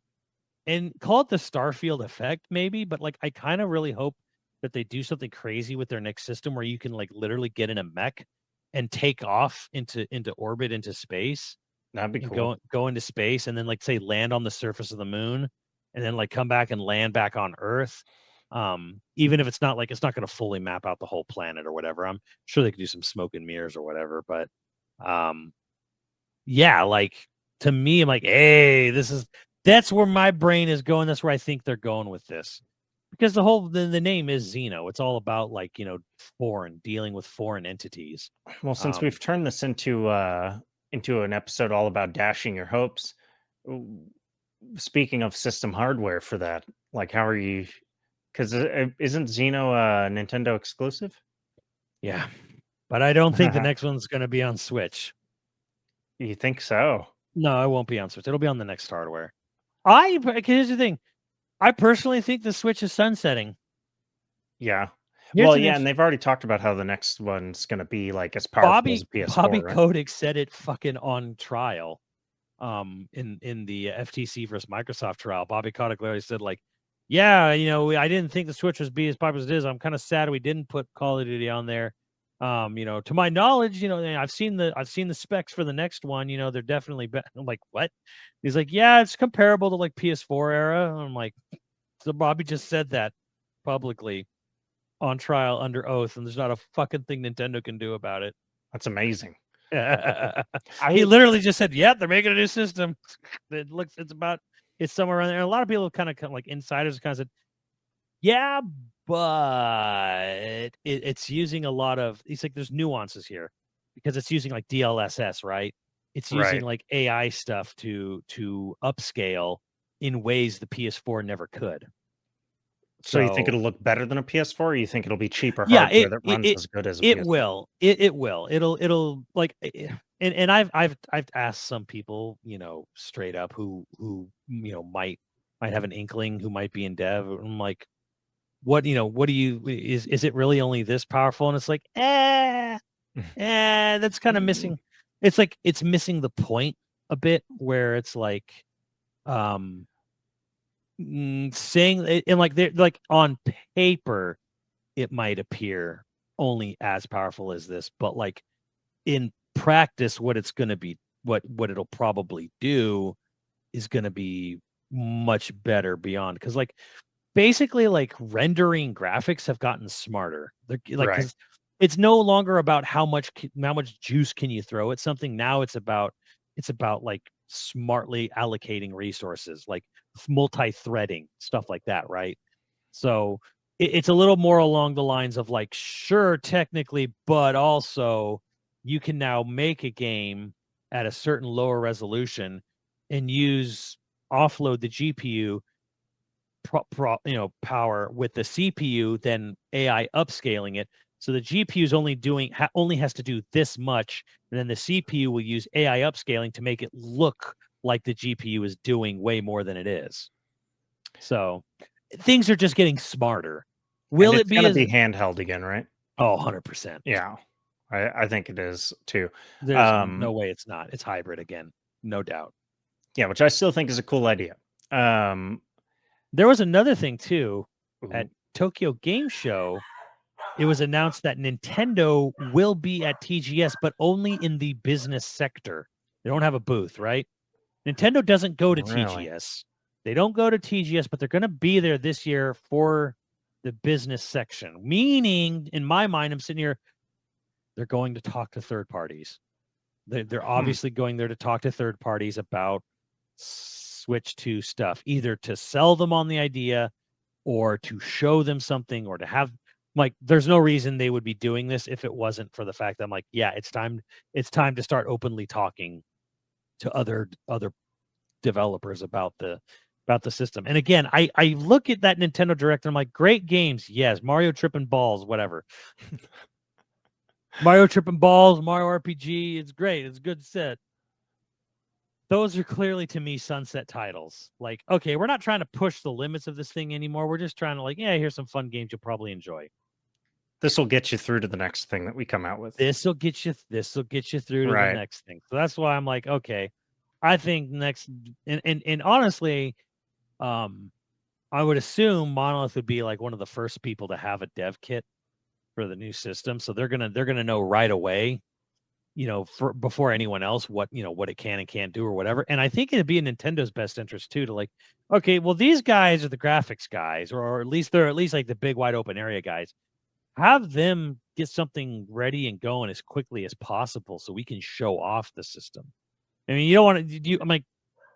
and call it the Starfield effect maybe, but like I kind of really hope that they do something crazy with their next system where you can like literally get in a mech and take off into orbit, into space. That'd be cool. Go into space and then, like, say, land on the surface of the moon and then like come back and land back on Earth. Even if it's not going to fully map out the whole planet or whatever. I'm sure they could do some smoke and mirrors or whatever, but yeah, like to me, I'm like, hey, that's where my brain is going. That's where I think they're going with this. Because the name is Xeno. It's all about like, dealing with foreign entities. Well, since we've turned this into an episode all about dashing your hopes, speaking of system hardware for that, like how are you? Because isn't Xeno a Nintendo exclusive? Yeah, but I don't think the next one's going to be on Switch. You think so? No, it won't be on Switch. It'll be on the next hardware. Here's the thing. I personally think the Switch is sunsetting. Yeah. Here's Well, an yeah, and they've already talked about how the next one's going to be like as powerful as a PS4, Bobby right? Kotick said it fucking on trial. In the FTC versus Microsoft trial, Bobby Kotick literally said like, yeah, I didn't think the Switch was be as popular as it is. I'm kind of sad we didn't put Call of Duty on there. To my knowledge, I've seen the specs for the next one. They're definitely better. I'm like, what? He's like, yeah, it's comparable to like PS4 era. I'm like, so Bobby just said that publicly on trial under oath, and there's not a fucking thing Nintendo can do about it. That's amazing. He literally just said, "Yeah, they're making a new system. It's somewhere around there." And a lot of people kind of like insiders kind of said, "Yeah, but it's using a lot of." He's like, "There's nuances here because it's using like DLSS, right? It's using like AI stuff to upscale in ways the PS4 never could." So you think it'll look better than a PS4, or you think it'll be cheaper Yeah, hardware that runs as good as a PS4? will. It will. It'll like, and I've asked some people, straight up who might have an inkling, who might be in dev. I'm like, what do you is it really only this powerful? And it's like, that's kind of missing. It's like it's missing the point a bit, where it's like, saying it, and like they're like on paper it might appear only as powerful as this, but like in practice, what it's going to be, what it'll probably do is going to be much better beyond. Because like basically, like rendering graphics have gotten smarter. They're like, 'cause it's no longer about how much juice can you throw at something. Now it's about like smartly allocating resources, like multi-threading stuff like that, right? So it's a little more along the lines of like, sure, technically, but also you can now make a game at a certain lower resolution and offload the GPU power with the CPU, then AI upscaling it. So the GPU is only has to do this much, and then the CPU will use AI upscaling to make it look like the GPU is doing way more than it is. So things are just getting smarter. Will and it it's be going to be handheld again, right? Oh, 100%. Yeah, I think it is too. There's no way it's not. It's hybrid again, no doubt. Yeah, which I still think is a cool idea. There was another thing too at Ooh. Tokyo Game Show. It was announced that Nintendo will be at TGS, but only in the business sector. They don't have a booth, right? Nintendo doesn't go to Really? TGS. They don't go to TGS, but they're going to be there this year for the business section. Meaning, in my mind, I'm sitting here, they're going to talk to third parties. They're obviously going there to talk to third parties about Switch 2 stuff, either to sell them on the idea or to show them something, or to have, like, there's no reason they would be doing this if it wasn't for the fact that I'm like, yeah, it's time to start openly talking to other developers about the system. And again, I look at that Nintendo Direct and I'm like, great games, yes, Mario tripping balls, whatever. Mario tripping balls, Mario RPG, it's great, it's a good set. Those are clearly, to me, sunset titles. Like, okay, we're not trying to push the limits of this thing anymore. We're just trying to, like, yeah, here's some fun games you'll probably enjoy. This will get you through to the next thing that we come out with. This will get you through to the next thing. So that's why I'm like, okay, I think next, and honestly, I would assume Monolith would be like one of the first people to have a dev kit for the new system. So they're gonna know right away before anyone else what it can and can't do or whatever. And I think it'd be in Nintendo's best interest too to like, okay, well, these guys are the graphics guys, or at least they're like the big wide open area guys. Have them get something ready and going as quickly as possible so we can show off the system. I mean, you don't want to. I'm like,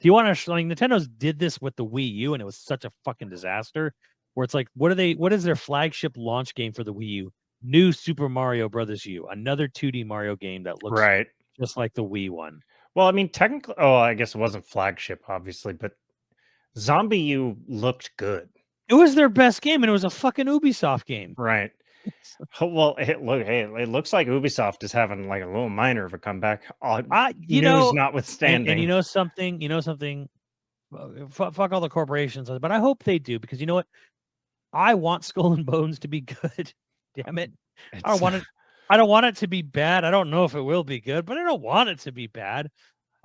do you want to? Like, Nintendo's did this with the Wii U, and it was such a fucking disaster. Where it's like, what is their flagship launch game for the Wii U? New Super Mario Brothers U, another 2D Mario game that looks Right. just like the Wii one. Well, I mean, technically, I guess it wasn't flagship, obviously, but Zombie U looked good. It was their best game, and it was a fucking Ubisoft game. Right. Well, it looks like Ubisoft is having like a little minor of a comeback. News notwithstanding. And you know something. Fuck all the corporations, but I hope they do, because you know what? I want Skull and Bones to be good. Damn it! I don't want it to be bad. I don't know if it will be good, but I don't want it to be bad.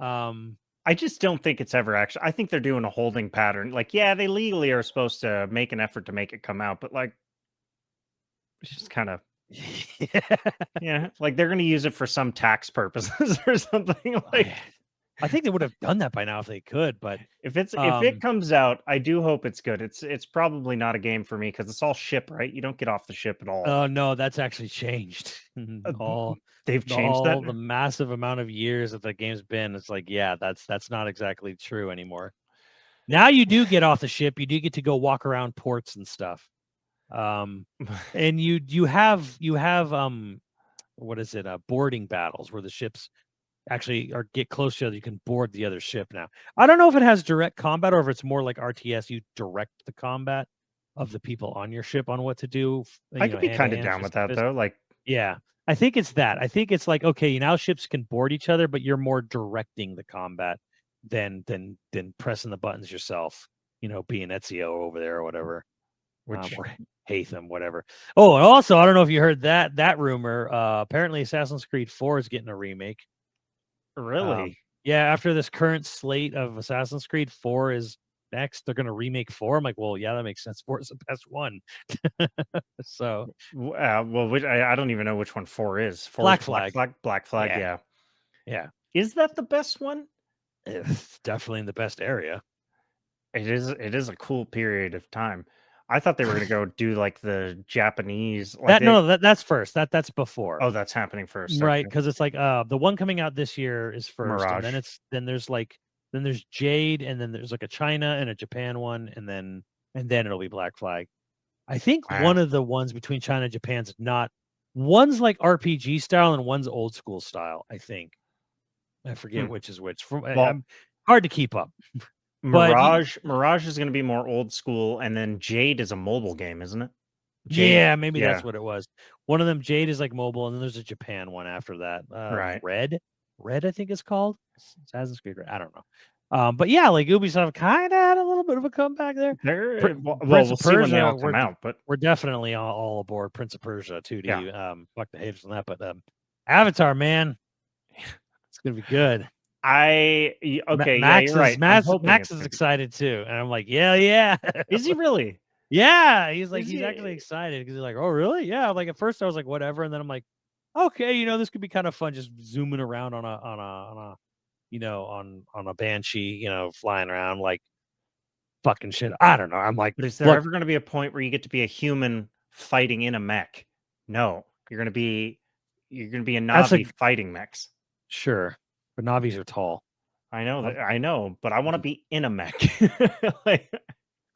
I just don't think it's ever actually. I think they're doing a holding pattern. Like, yeah, they legally are supposed to make an effort to make it come out, but like, it's just kind of, yeah, like they're going to use it for some tax purposes or something. Like, I think they would have done that by now if they could. But if it comes out, I do hope it's good. It's probably not a game for me because it's all ship, right? You don't get off the ship at all. Oh no, that's actually changed. They've changed that. The massive amount of years that the game's been. It's like, yeah, that's not exactly true anymore. Now you do get off the ship. You do get to go walk around ports and stuff. And you have what is it? Boarding battles where the ships actually get close to you. You can board the other ship now. I don't know if it has direct combat or if it's more like RTS. You direct the combat of the people on your ship on what to do. I could be kind of down with that though. Like, yeah, I think it's that. I think it's like, okay, now ships can board each other, but you're more directing the combat than pressing the buttons yourself. Being Ezio over there or whatever, or Hatham, whatever. Oh, and also, I don't know if you heard that rumor. Apparently, Assassin's Creed 4 is getting a remake. Really? Yeah, after this current slate of Assassin's Creed, 4 is next. They're going to remake 4. I'm like, well, yeah, that makes sense. 4 is the best one. So, well, I don't even know which one 4 is. 4 Black is Flag. Black Flag, yeah. Yeah. Is that the best one? It's definitely in the best area. It is a cool period of time. I thought they were going to go do like the Japanese. Like that's first. That's before. Oh, that's happening first, right? Because it's like the one coming out this year is first, Mirage. and then there's Jade, and then there's like a China and a Japan one, and then it'll be Black Flag. I think one of the ones between China and Japan's not. One's like RPG style and one's old school style. I think. I forget which is which. I'm hard to keep up. Mirage is going to be more old school, and then Jade is a mobile game, isn't it? Jade, maybe that's what it was. One of them, Jade, is like mobile, and then there's a Japan one after that. Right. Red, I think it's called. Assassin's Creed Red. I don't know. But yeah, like Ubisoft kind of had a little bit of a comeback there. We'll see when they all come out, but we're definitely all aboard Prince of Persia 2D. Yeah. Fuck the haters on that, but Avatar, man, it's gonna be good. Max you're right. Max is excited too, and I'm like, yeah. Is he really? Yeah, he's actually excited because he's like, oh really? Yeah. Like at first I was like, whatever, and then I'm like, okay, this could be kind of fun, just zooming around on a Banshee, flying around like fucking shit. I don't know. I'm like, but is there ever going to be a point where you get to be a human fighting in a mech? No, you're going to be a Navi fighting mechs. Sure. But Navis are tall. I know, but I want to be in a mech.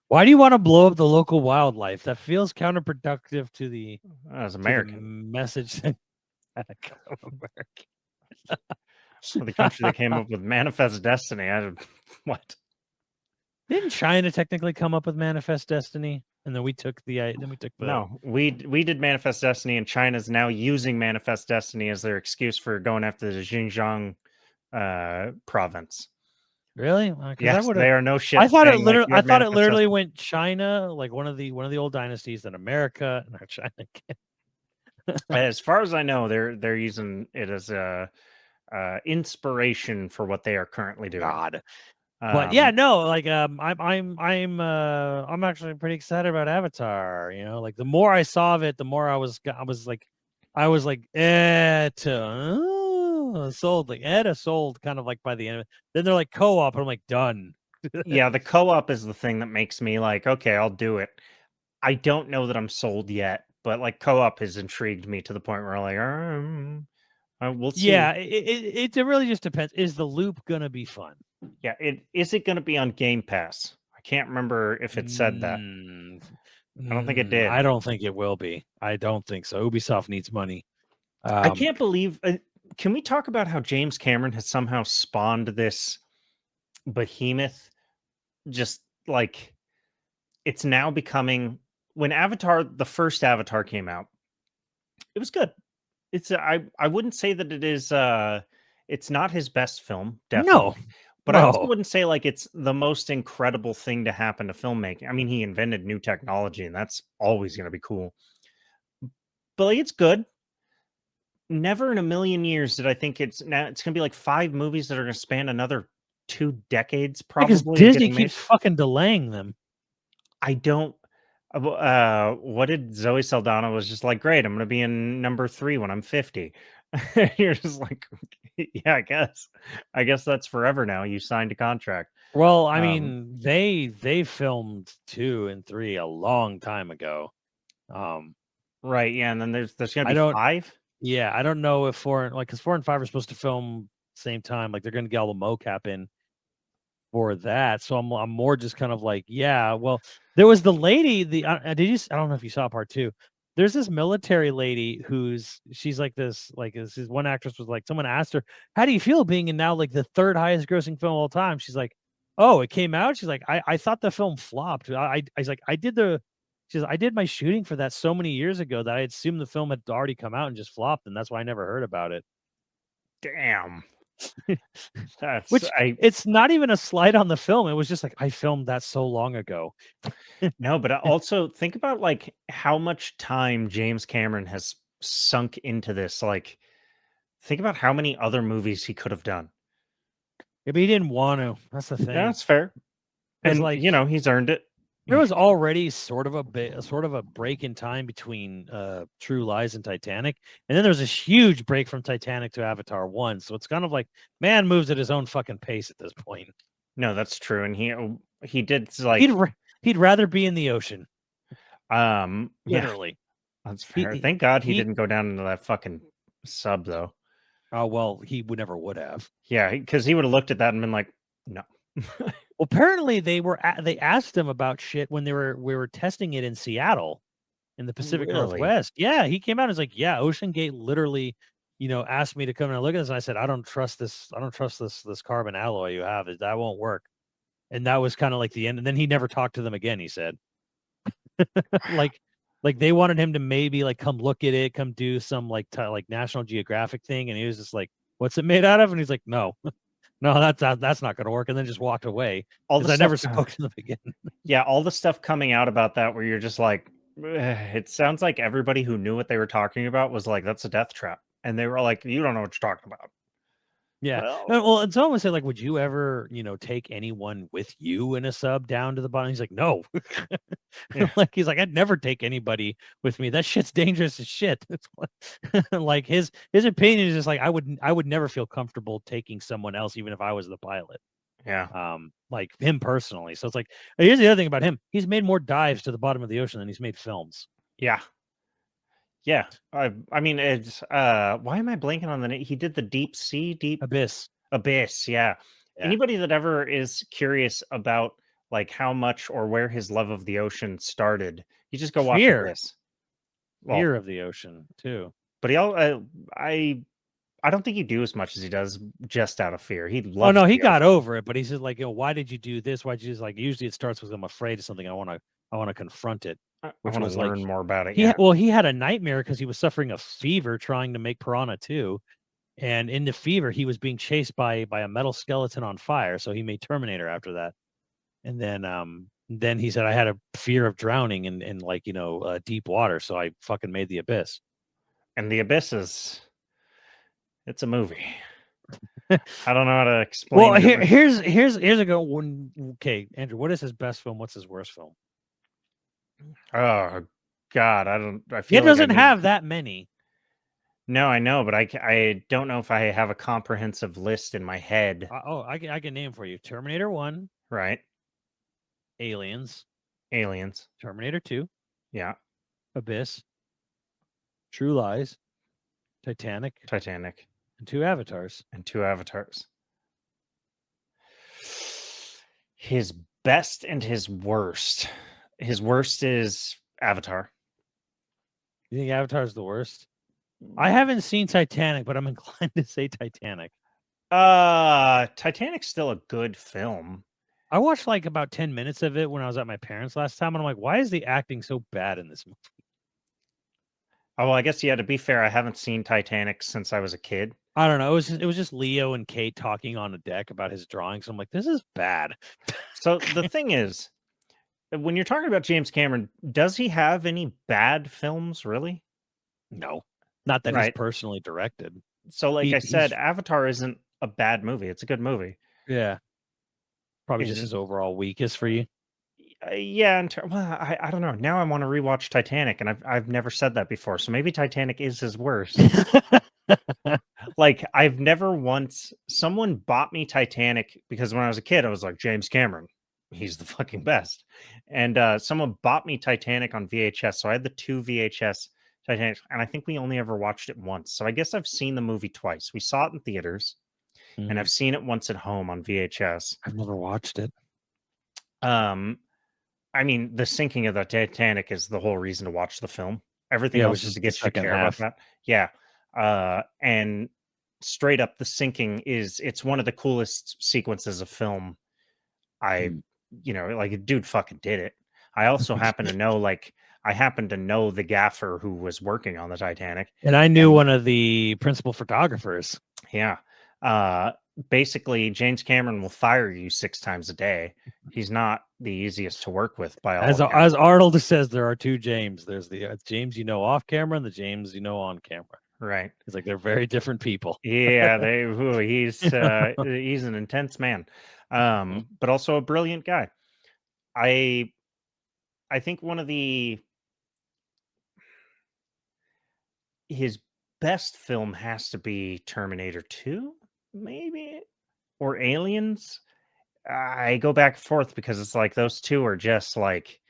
Why do you want to blow up the local wildlife? That feels counterproductive to the as American message. The country that came up with Manifest Destiny. What? Didn't China technically come up with Manifest Destiny? And then we took the No, we did Manifest Destiny, and China's now using Manifest Destiny as their excuse for going after the Xinjiang province. Really? Yes, they are no shit. I thought it literally went China, like one of the old dynasties, then America, and now China. As far as I know, they're using it as a inspiration for what they are currently doing. God. But yeah, no, like I'm actually pretty excited about Avatar. Like the more I saw of it, the more I was like, oh, sold. Like Edda sold kind of like by the end. Then they're like co-op, and I'm like done. Yeah, the co-op is the thing that makes me like, okay, I'll do it. I don't know that I'm sold yet, but like co-op has intrigued me to the point where like, we'll see. Yeah, it really just depends. Is the loop gonna be fun? Yeah, is it going to be on Game Pass? I can't remember if it said that. I don't think it did. I don't think it will be. I don't think so. Ubisoft needs money. I can't believe. Can we talk about how James Cameron has somehow spawned this behemoth? Just like it's now becoming. When Avatar, the first Avatar came out, it was good. It's I wouldn't say that it is. It's not his best film, No, definitely. But I also no. wouldn't say like it's the most incredible thing to happen to filmmaking. I mean, he invented new technology, and that's always going to be cool. But like, it's good. Never in a million years did I think it's going to be like 5 movies that are going to span another 2 decades, Because probably of Disney getting made. keeps fucking delaying them. I don't. What did Zoe Saldana was just like? Great, I'm going to be in number 3 when I'm 50. You're just like, yeah, I guess that's forever now. You signed a contract. Well, I mean, they filmed 2 and 3 a long time ago. Right, yeah, and then there's going I to be don't. 5. Yeah, I don't know if 4 because 4 and 5 are supposed to film same time. Like they're going to get all the mocap in for that. So I'm more just kind of like, yeah. Well, there was the lady. I don't know if you saw part 2. There's this military lady she's like this one actress was like someone asked her, how do you feel being in now like the 3rd highest grossing film of all time? She's like, oh, it came out. She's like, I thought the film flopped. I was like, I did my shooting for that so many years ago that I assumed the film had already come out and just flopped, and that's why I never heard about it. Damn. That's Which it's not even a slight on the film. It was just like I filmed that so long ago. No, but also think about like how much time James Cameron has sunk into this. Like, think about how many other movies he could have done. Yeah, but he didn't want to. That's the Yeah, thing. that's fair. Because And like he's earned it. there was already sort of a break in time between True Lies and Titanic, and then there was this huge break from Titanic to Avatar 1. So it's kind of like man moves at his own fucking pace at this point. No, that's true. And he did He'd like he'd rather be in the ocean, yeah, literally. that's He fair. he, Thank God he he didn't go down into that fucking sub though. oh well, he would never would have. Yeah, because he would have looked at that and been like, no. Well, apparently they asked him about shit when we were testing it in Seattle in the Pacific Really? Northwest. Yeah, he came out and was like, "Yeah, Ocean Gate literally, asked me to come and look at this." And I said, "I don't trust this. I don't trust this carbon alloy you have. That won't work." And that was kind of like the end. And then he never talked to them again. He said, like, like they wanted him to maybe like come look at it, come do some like like National Geographic thing, and he was just like, "What's it made out of?" And he's like, "No." No, that's not gonna work, and then just walked away All the because I stuff never spoke to them again. Yeah, all the stuff coming out about that where you're just like, it sounds like everybody who knew what they were talking about was like, that's a death trap. And they were like, you don't know what you're talking about. Yeah. Well, Well, and someone said, like, would you ever, take anyone with you in a sub down to the bottom? He's like, no. yeah, Like, he's like, I'd never take anybody with me. That shit's dangerous as shit. It's like his opinion is just like I would never feel comfortable taking someone else, even if I was the pilot. yeah, Like him personally. So it's like here's the other thing about him. He's made more dives to the bottom of the ocean than he's made films. yeah, yeah. I mean, it's why am I blanking on the name? He did the deep Abyss. abyss. Yeah. Yeah. Anybody that ever is curious about like how much or where his love of the ocean started, you just go watch Fear. Abyss. Well, Fear of the ocean too. but I don't think he'd do as much as he does just out of fear. He Oh loves no, he the got ocean. over it, but he said like, why did you do this? Why'd you just like usually it starts with I'm afraid of something. I wanna confront it. I Which want to was like learn more about it. Yeah. he had a nightmare because he was suffering a fever trying to make Piranha 2. And in the fever, he was being chased by a metal skeleton on fire. So he made Terminator after that. And then he said I had a fear of drowning in like, deep water. So I fucking made the Abyss. And the Abyss it's a movie. I don't know how to explain Well, it. here's a good one. Okay, Andrew, what is his best film? What's his worst film? Oh God, I It feel like I doesn't need have that many. No, I know, but I don't know if I have a comprehensive list in my head. I can name for you: Terminator 1, Right? Aliens, Aliens. Terminator 2, Yeah. Abyss, True Lies, Titanic, Titanic. and 2 Avatars. And 2 Avatars. His best and his worst. His worst is Avatar. You think Avatar's the worst? I haven't seen Titanic, but I'm inclined to say Titanic. Titanic's still a good film. I watched like about 10 minutes of it when I was at my parents' last time, and I'm like, why is the acting so bad in this movie? Oh, well, I guess, yeah, to be fair, I haven't seen Titanic since I was a kid. I don't know. It was just Leo and Kate talking on a deck about his drawings. I'm like, this is bad. So the thing is, when you're talking about James Cameron, does he have any bad films, really? No, not that he's Right. personally directed. So, like I said, He's Avatar isn't a bad movie. It's a good movie. yeah, probably It's just just, his overall weakest for you. yeah. Well, I don't know. Now I want to rewatch Titanic, and I've never said that before. So maybe Titanic is his worst. Like I've never once someone bought me Titanic because when I was a kid, I was like James Cameron, he's the fucking best. And someone bought me Titanic on VHS, so I had the 2 VHS Titanic, and I think we only ever watched it once. So I guess I've seen the movie twice. We saw it in theaters, and I've Mhm. seen it once at home on VHS. I've never watched it. Um, I mean, the sinking of the Titanic is the whole reason to watch the film. Everything Yeah, it else was is to just the get you to second care about half. that. Yeah. And straight up, the sinking it's one of the coolest sequences of film. I, Mm. like, dude fucking did it. I also happen to know, I happen to know the gaffer who was working on the Titanic. And I knew And one of the principal photographers. yeah, uh, basically, James Cameron will fire you 6 times a day. He's not the easiest to work with by all As accounts. Arnold says, there are 2 James. There's the James you know off camera and the James you know on camera. Right. He's like, they're very different people. Yeah, he's an intense man, Mhm. but also a brilliant guy. I I think one of his best film has to be Terminator 2, maybe, or Aliens. I go back and forth because it's like those 2 are just like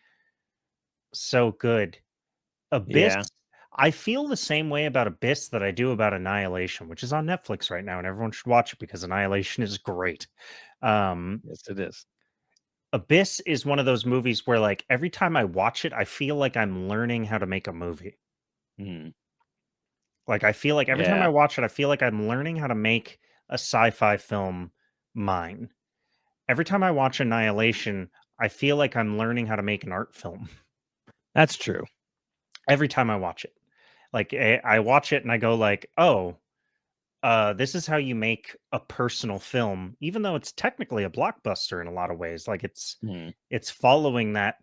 so good. Abyss, Yeah. I feel the same way about Abyss that I do about Annihilation, which is on Netflix right now, and everyone should watch it because Annihilation is great. Um, Yes, it is. Abyss is one of those movies where, like, every time I watch it, I feel like I'm learning how to make a movie. Mm. Like, I feel like every time I Yeah. watch it, I feel like I'm learning how to make a sci-fi film mine. Every time I watch Annihilation, I feel like I'm learning how to make an art film. That's true. Every time I watch it. Like, I watch it and I go like, "Oh, this is how you make a personal film," even though it's technically a blockbuster in a lot of ways. Like Mm. it's following that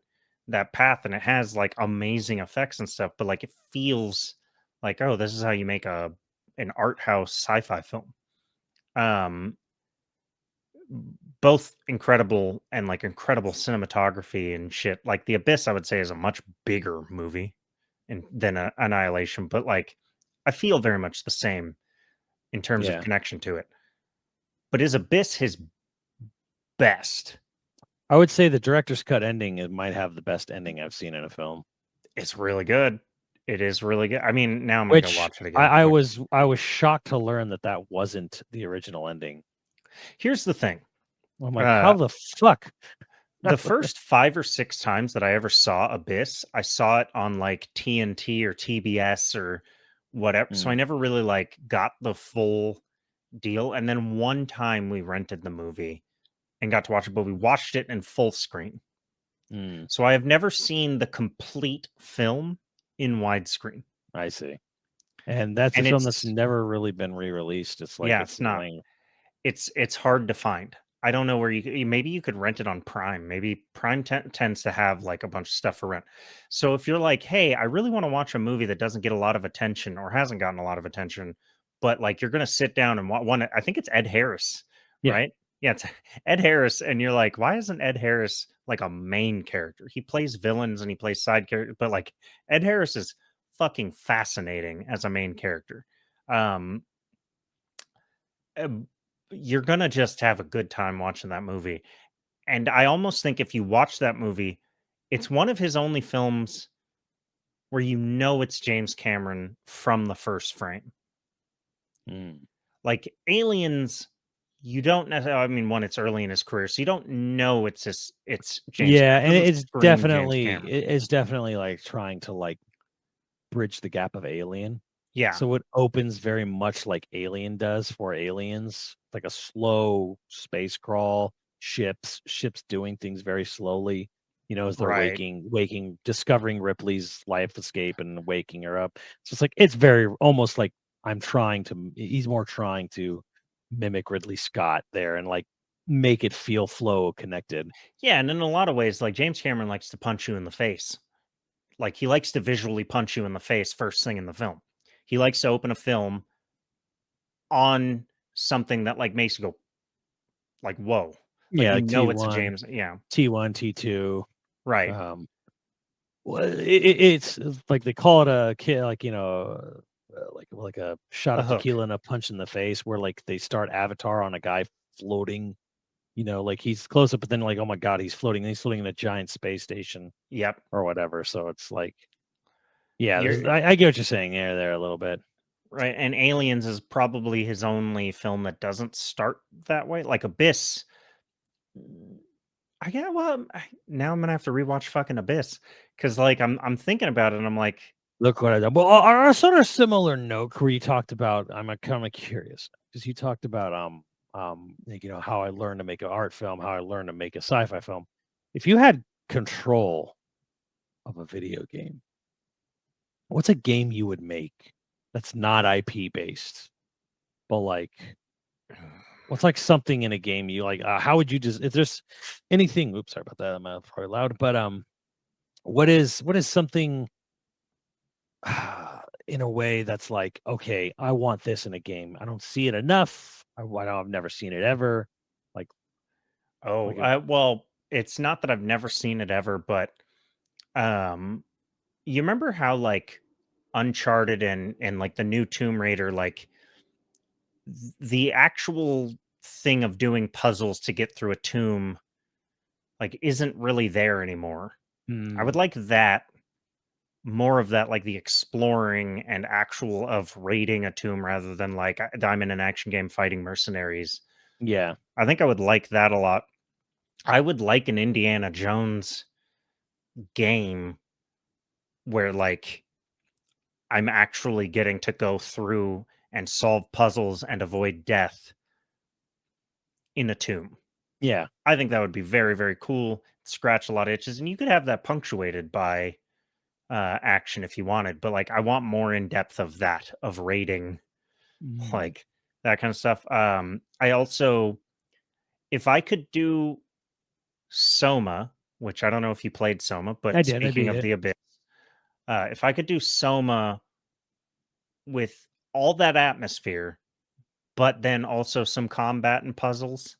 path and it has like amazing effects and stuff, but like it feels like, oh, this is how you make an art house sci-fi film. Um both incredible and like incredible cinematography and shit. Like The Abyss, I would say, is a much bigger movie than Annihilation, but like I feel very much the same in terms of Yeah. connection to it. But is Abyss his best? I would say the director's cut ending, it might have the best ending I've seen in a film. It's really good. It is really good. I mean, now I'm gonna go Which watch it again. I was shocked to learn that that wasn't the original ending. Here's the thing. I'm like, how Uh, the fuck? the first 5 or 6 times that I ever saw Abyss, I saw it on like TNT or TBS or whatever. So I Mm, never really like got the full deal. And then one time we rented the movie and got to watch it, but we watched it in full screen. mm, So I have never seen the complete film in widescreen. I see. And that's a And film that's it's never really been re-released. It's like yeah, it's it's not. lame. It's hard to find. I don't know where maybe you could rent it on Prime. Maybe Prime tends to have like a bunch of stuff for rent. So if you're like, "Hey, I really want to watch a movie that doesn't get a lot of attention or hasn't gotten a lot of attention, but like you're going to sit down and one I think it's Ed Harris, Yeah. right? Yeah, it's Ed Harris and you're like, "Why isn't Ed Harris like a main character? He plays villains and he plays side characters, but like Ed Harris is fucking fascinating as a main character." Um, you're gonna just have a good time watching that movie. And I almost think if you watch that movie, it's one of his only films where you know it's James Cameron from the first frame. Mm. Like Aliens, you don't necessarily. I mean, one, it's early in his career, so you don't know it's James. Yeah, It and doesn't it's scream James Cameron. definitely like trying to like bridge the gap of Alien. Yeah, So it opens very much like Alien does for Aliens, like a slow space crawl, ships doing things very slowly, as they're right. waking, discovering Ripley's life escape and waking her up. So it's like it's very almost like he's more trying to mimic Ridley Scott there and like make it feel flow connected. Yeah, and in a lot of ways, like James Cameron likes to punch you in the face. Like he likes to visually punch you in the face first thing in the film. He likes to open a film on something that like makes you go like, whoa. Like Yeah, you like know it's a T1, James. Yeah. T1, T2. Right. Um, Well, it's like they call it a kid, like like a shot A of hook. tequila and a punch in the face, where like they start Avatar on a guy floating, like he's close up, but then like oh my god, he's floating in a giant space station Yep. or whatever. So it's like, yeah, You're I get what you're saying there a little bit. right. And Aliens is probably his only film that doesn't start that way. Like Abyss. I yeah, well, now I'm gonna have to rewatch fucking Abyss because like I'm thinking about it and I'm like, Look what I done. Well, on a sort of similar note, where you talked about, I'm kind of curious because you talked about like, how I learned to make an art film, how I learned to make a sci-fi film. If you had control of a video game, what's a game you would make that's not IP based, but like what's like something in a game you like? How would you just if there's anything? Oops, sorry about that. I'm probably loud, but what is something in a way that's like, okay, I want this in a game. I don't see it enough. I've never seen it ever. Like, oh, like a, well, it's not that I've never seen it ever, but um, you remember how like Uncharted and like the new Tomb Raider, like the actual thing of doing puzzles to get through a tomb, like isn't really there anymore. I would hmm, like that more of that, like the exploring and actual of raiding a tomb rather than like I'm in an action game fighting mercenaries. yeah, I think I would like that a lot. I would like an Indiana Jones game where like I'm actually getting to go through and solve puzzles and avoid death in a tomb. yeah, I think that would be very, very cool. Scratch a lot of itches, and you could have that punctuated by action if you wanted. But like, I want more in depth of that, of raiding, mm. like that kind of stuff. I also, if I could do Soma, which I don't know if you played Soma, I but did. I speaking beat of it. the Abyss, if I could do Soma with all that atmosphere, but then also some combat and puzzles,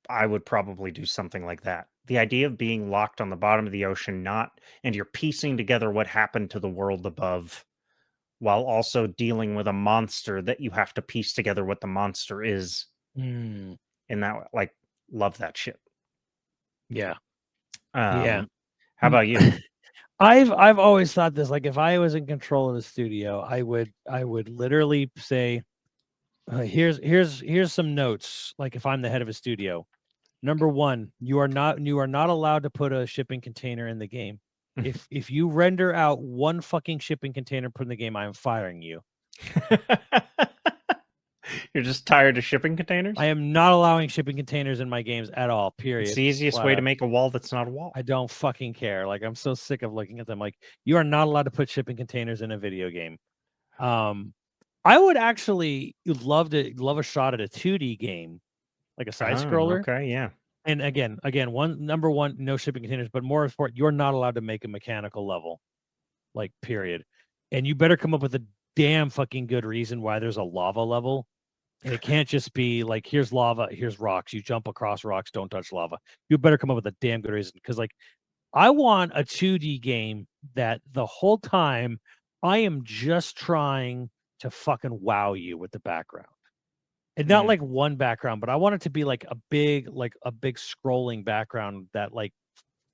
I would probably do something like that. The idea of being locked on the bottom of the ocean, not and you're piecing together what happened to the world above while also dealing with a monster that you have to piece together what the monster is Mm, in that like love that shit. yeah, yeah. Um how Mm. about you? I've always thought this. Like, if I was in control of the studio, I would literally say, here's some notes. Like, if I'm the head of a studio, number one, you are not allowed to put a shipping container in the game. If you render out one fucking shipping container put in the game, I am firing you. You're just tired of shipping I containers? am not allowing shipping containers in my games at all. It's Period. the easiest Flat way to out. make a wall that's not a wall. I don't fucking care. Like, I'm so sick of looking at them. Like, you are not allowed to put shipping containers in a video game. Um, I would actually love a shot at a 2D game, like a side Oh, scroller. okay, yeah. And again, number one, no shipping containers, but more important, you're not allowed to make a mechanical level, like period. And you better come up with a damn fucking good reason why there's a lava level. And it can't just be like, here's lava, here's rocks. You jump across rocks, don't touch lava. You better come up with a damn good reason. Because like I want a 2D game that the whole time I am just trying to fucking wow you with the background. And not like one background, but I want it to be like a big scrolling background that like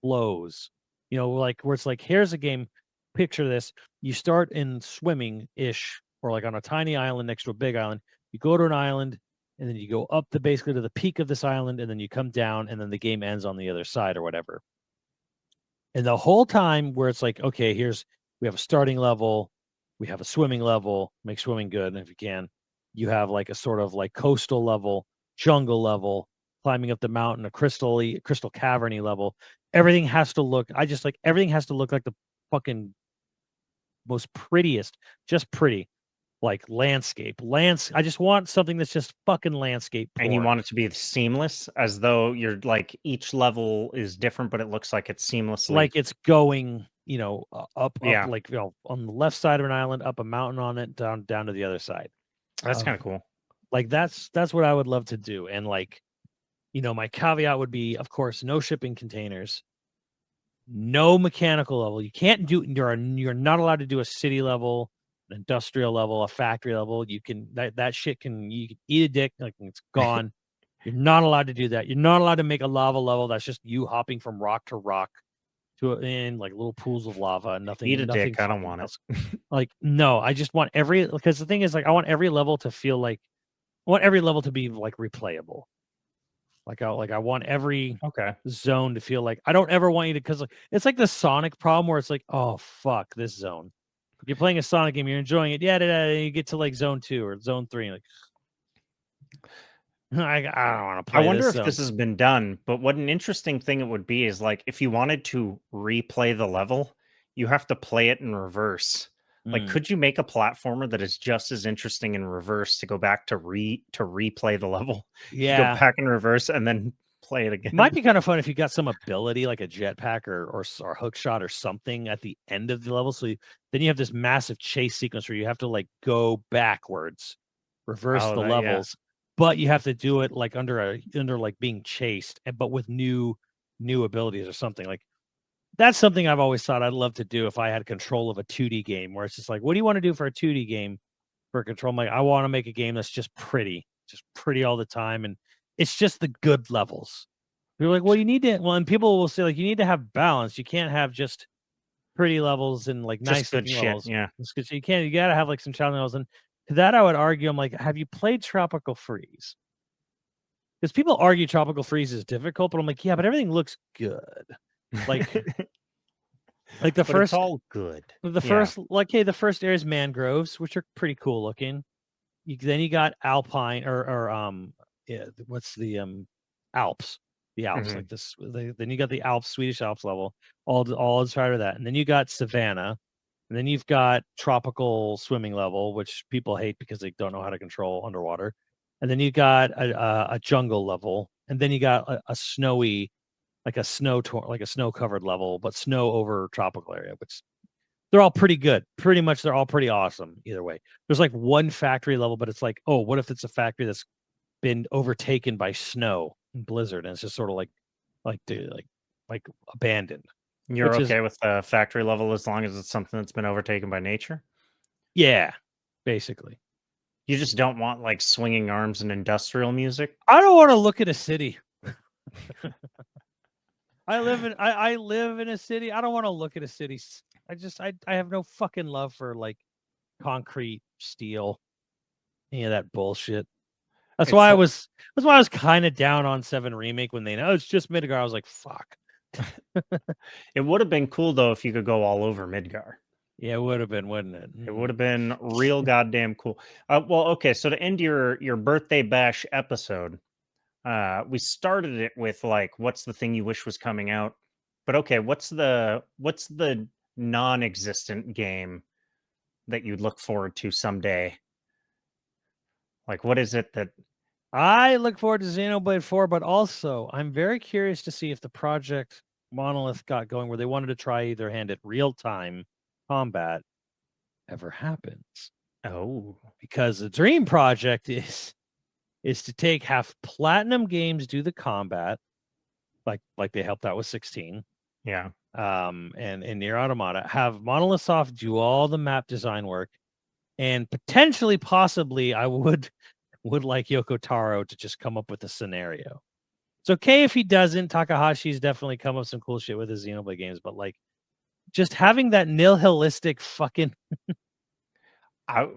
flows. You know, like where it's like, here's a game, picture this. You start in swimming-ish, or like on a tiny island next to a big island. You go to an island, and then you go up basically to the peak of this island, and then you come down, and then the game ends on the other side or whatever. And the whole time where it's like, okay, we have a starting level, we have a swimming level, make swimming good if you can. You have like a sort of like coastal level, jungle level, climbing up the mountain, a crystal caverny level. Everything has to look, everything has to look like the fucking most prettiest, just pretty, like landscape. I just want something that's just fucking landscape porn. And you want it to be seamless, as though you're like each level is different, but it looks like it's seamlessly like it's going, up, Yeah. like on the left side of an island, up a mountain on it, down to the other side. That's kind of cool. Like that's what I would love to do. And like, my caveat would be, of course, no shipping containers, no mechanical level. You can't do you're not allowed to do a city level, an industrial level, a factory level. You can that shit you can eat a dick, like it's gone. You're not allowed to do that. You're not allowed to make a lava level that's just you hopping from rock to rock in like little pools of lava and nothing. Eat a nothing dick. I don't want else. it. Like, no, I just want because the thing is, like, I want every level to feel like, I want every level to be like replayable. I want every zone to feel like, I don't ever want you to, because it's like the Sonic problem where it's like, oh fuck this zone. If you're playing a Sonic game, you're enjoying it, you get to like zone 2 or zone 3, and like I don't want to play. I wonder if zone. this has been done, but what an interesting thing it would be is like if you wanted to replay the level, you have to play it in reverse. Like, could you make a platformer that is just as interesting in reverse to go back to replay the level? Yeah, you go back in reverse and then play it again. Might be kind of fun if you got some ability like a jetpack or hook shot or something at the end of the level. So then you have this massive chase sequence where you have to like go backwards, reverse the levels, but you have to do it like under like being chased, but with new abilities or something. Like, that's something I've always thought I'd love to do if I had control of a 2D game, where it's just like, what do you want to do for a 2D game for control? I'm like, I want to make a game that's just pretty all the time, and it's just the good levels. You're like, well, you need to. Well, and people will say like, you need to have balance. You can't have just pretty levels and like just nice good shit. levels. Yeah, you can't. You gotta have like some challenging levels. And to that, I would argue, I'm like, have you played Tropical Freeze? Because people argue Tropical Freeze is difficult, but I'm like, yeah, but everything looks good. Like, like the but first, it's all good. first, like, hey, the first area is mangroves, which are pretty cool looking. Then you got alpine what's the Alps. The Alps, like this. Then you got the Alps, Swedish Alps level, all inside of that, and then you got Savannah, and then you've got tropical swimming level, which people hate because they don't know how to control underwater, and then you got a jungle level, and then you got a snowy, like a snow covered level, but snow over tropical area, which they're all pretty good. Pretty much, they're all pretty awesome either way. There's like one factory level, but it's like, oh, what if it's a factory that's been overtaken by snow and blizzard, and it's just sort of like abandoned. You're okay with the factory level as long as it's something that's been overtaken by nature? Yeah, basically. You just don't want like swinging arms and industrial music? I don't want to look at a city. I live in a city. I don't want to look at a city. I have no fucking love for like concrete, steel, any of that bullshit. That's why I was kind of down on 7 Remake when they know it's just Midgar. I was like, fuck. It would have been cool though if you could go all over Midgar. Yeah, it would have been, wouldn't it? It would have been real goddamn cool. Well, okay, so to end your birthday bash episode, we started it with like, what's the thing you wish was coming out? But okay, what's the non-existent game that you'd look forward to someday? Like, what is it that I look forward to Xenoblade 4, but also I'm very curious to see if the project Monolith got going where they wanted to try either hand at real-time combat ever happens. Oh, because the dream project is to have Platinum Games do the combat, like they helped out with 16. Yeah. And Nier Automata, have Monolith Soft do all the map design work, and potentially, possibly, I would like Yoko Taro to just come up with a scenario. It's okay if he doesn't. Takahashi's definitely come up with some cool shit with his Xenoblade games, but like, just having that nihilistic fucking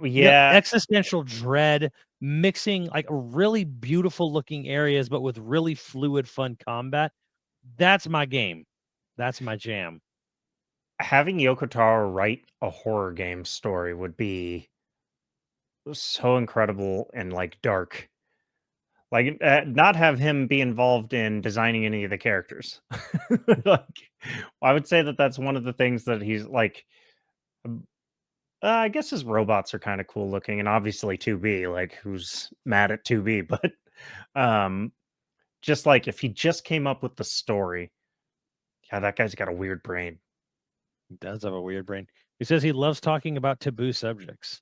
yeah, existential dread, mixing like really beautiful looking areas, but with really fluid, fun combat. That's my game. That's my jam. having Yoko Taro write a horror game story would be so incredible and like dark. Like, not have him be involved in designing any of the characters. Like, I would say that that's one of the things that he's like. I guess his robots are kind of cool looking, and obviously 2B. Like, who's mad at 2B? But um, just like if he just came up with the story, yeah, that guy's got a weird brain. He does have a weird brain. He says he loves talking about taboo subjects.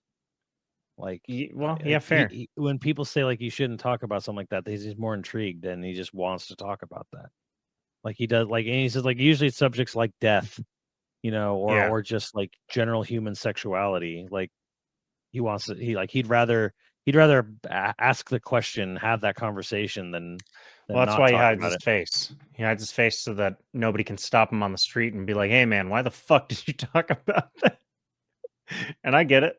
Like, Well, yeah, fair. When people say like you shouldn't talk about something like that, he's more intrigued and he just wants to talk about that. Like he does, like, and he says like usually it's subjects like death, Yeah. or just like general human sexuality. Like he wants to, he'd rather ask the question, have that conversation than Well, that's not why he talk hides about his it. face. He hides his face so that nobody can stop him on the street and be like, "Hey, man, why the fuck did you talk about that?" And I get it.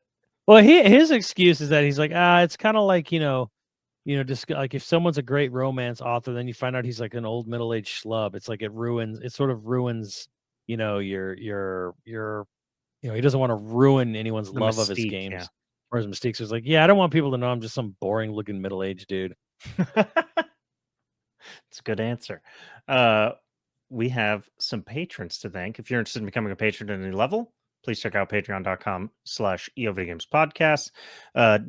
Well, his excuse is that he's like, it's kind of like just like if someone's a great romance author, then you find out he's like an old middle-aged schlub. It's like it sort of ruins, he doesn't want to ruin anyone's The love of his mystique, yeah. games or his mistakes. It's like, yeah, I don't want people to know I'm just some boring-looking middle-aged dude. It's a good answer. We have some patrons to thank. If you're interested in becoming a patron at any level, please check out patreon.com/YoVideogames podcast.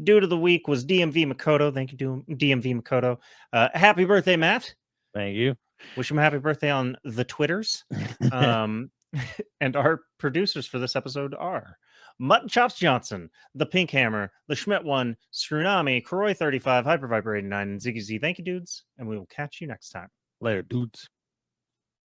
Dude of the week was DMV Makoto. Thank you, DMV Makoto. Happy birthday, Matt. Thank you. Wish him a happy birthday on the Twitters. And our producers for this episode are Mutton Chops Johnson, The Pink Hammer, The Schmidt One, Scrunami, Kroy 35, Hyperviper 89, and Ziggy Z. Thank you, dudes, and we will catch you next time. Later, dudes.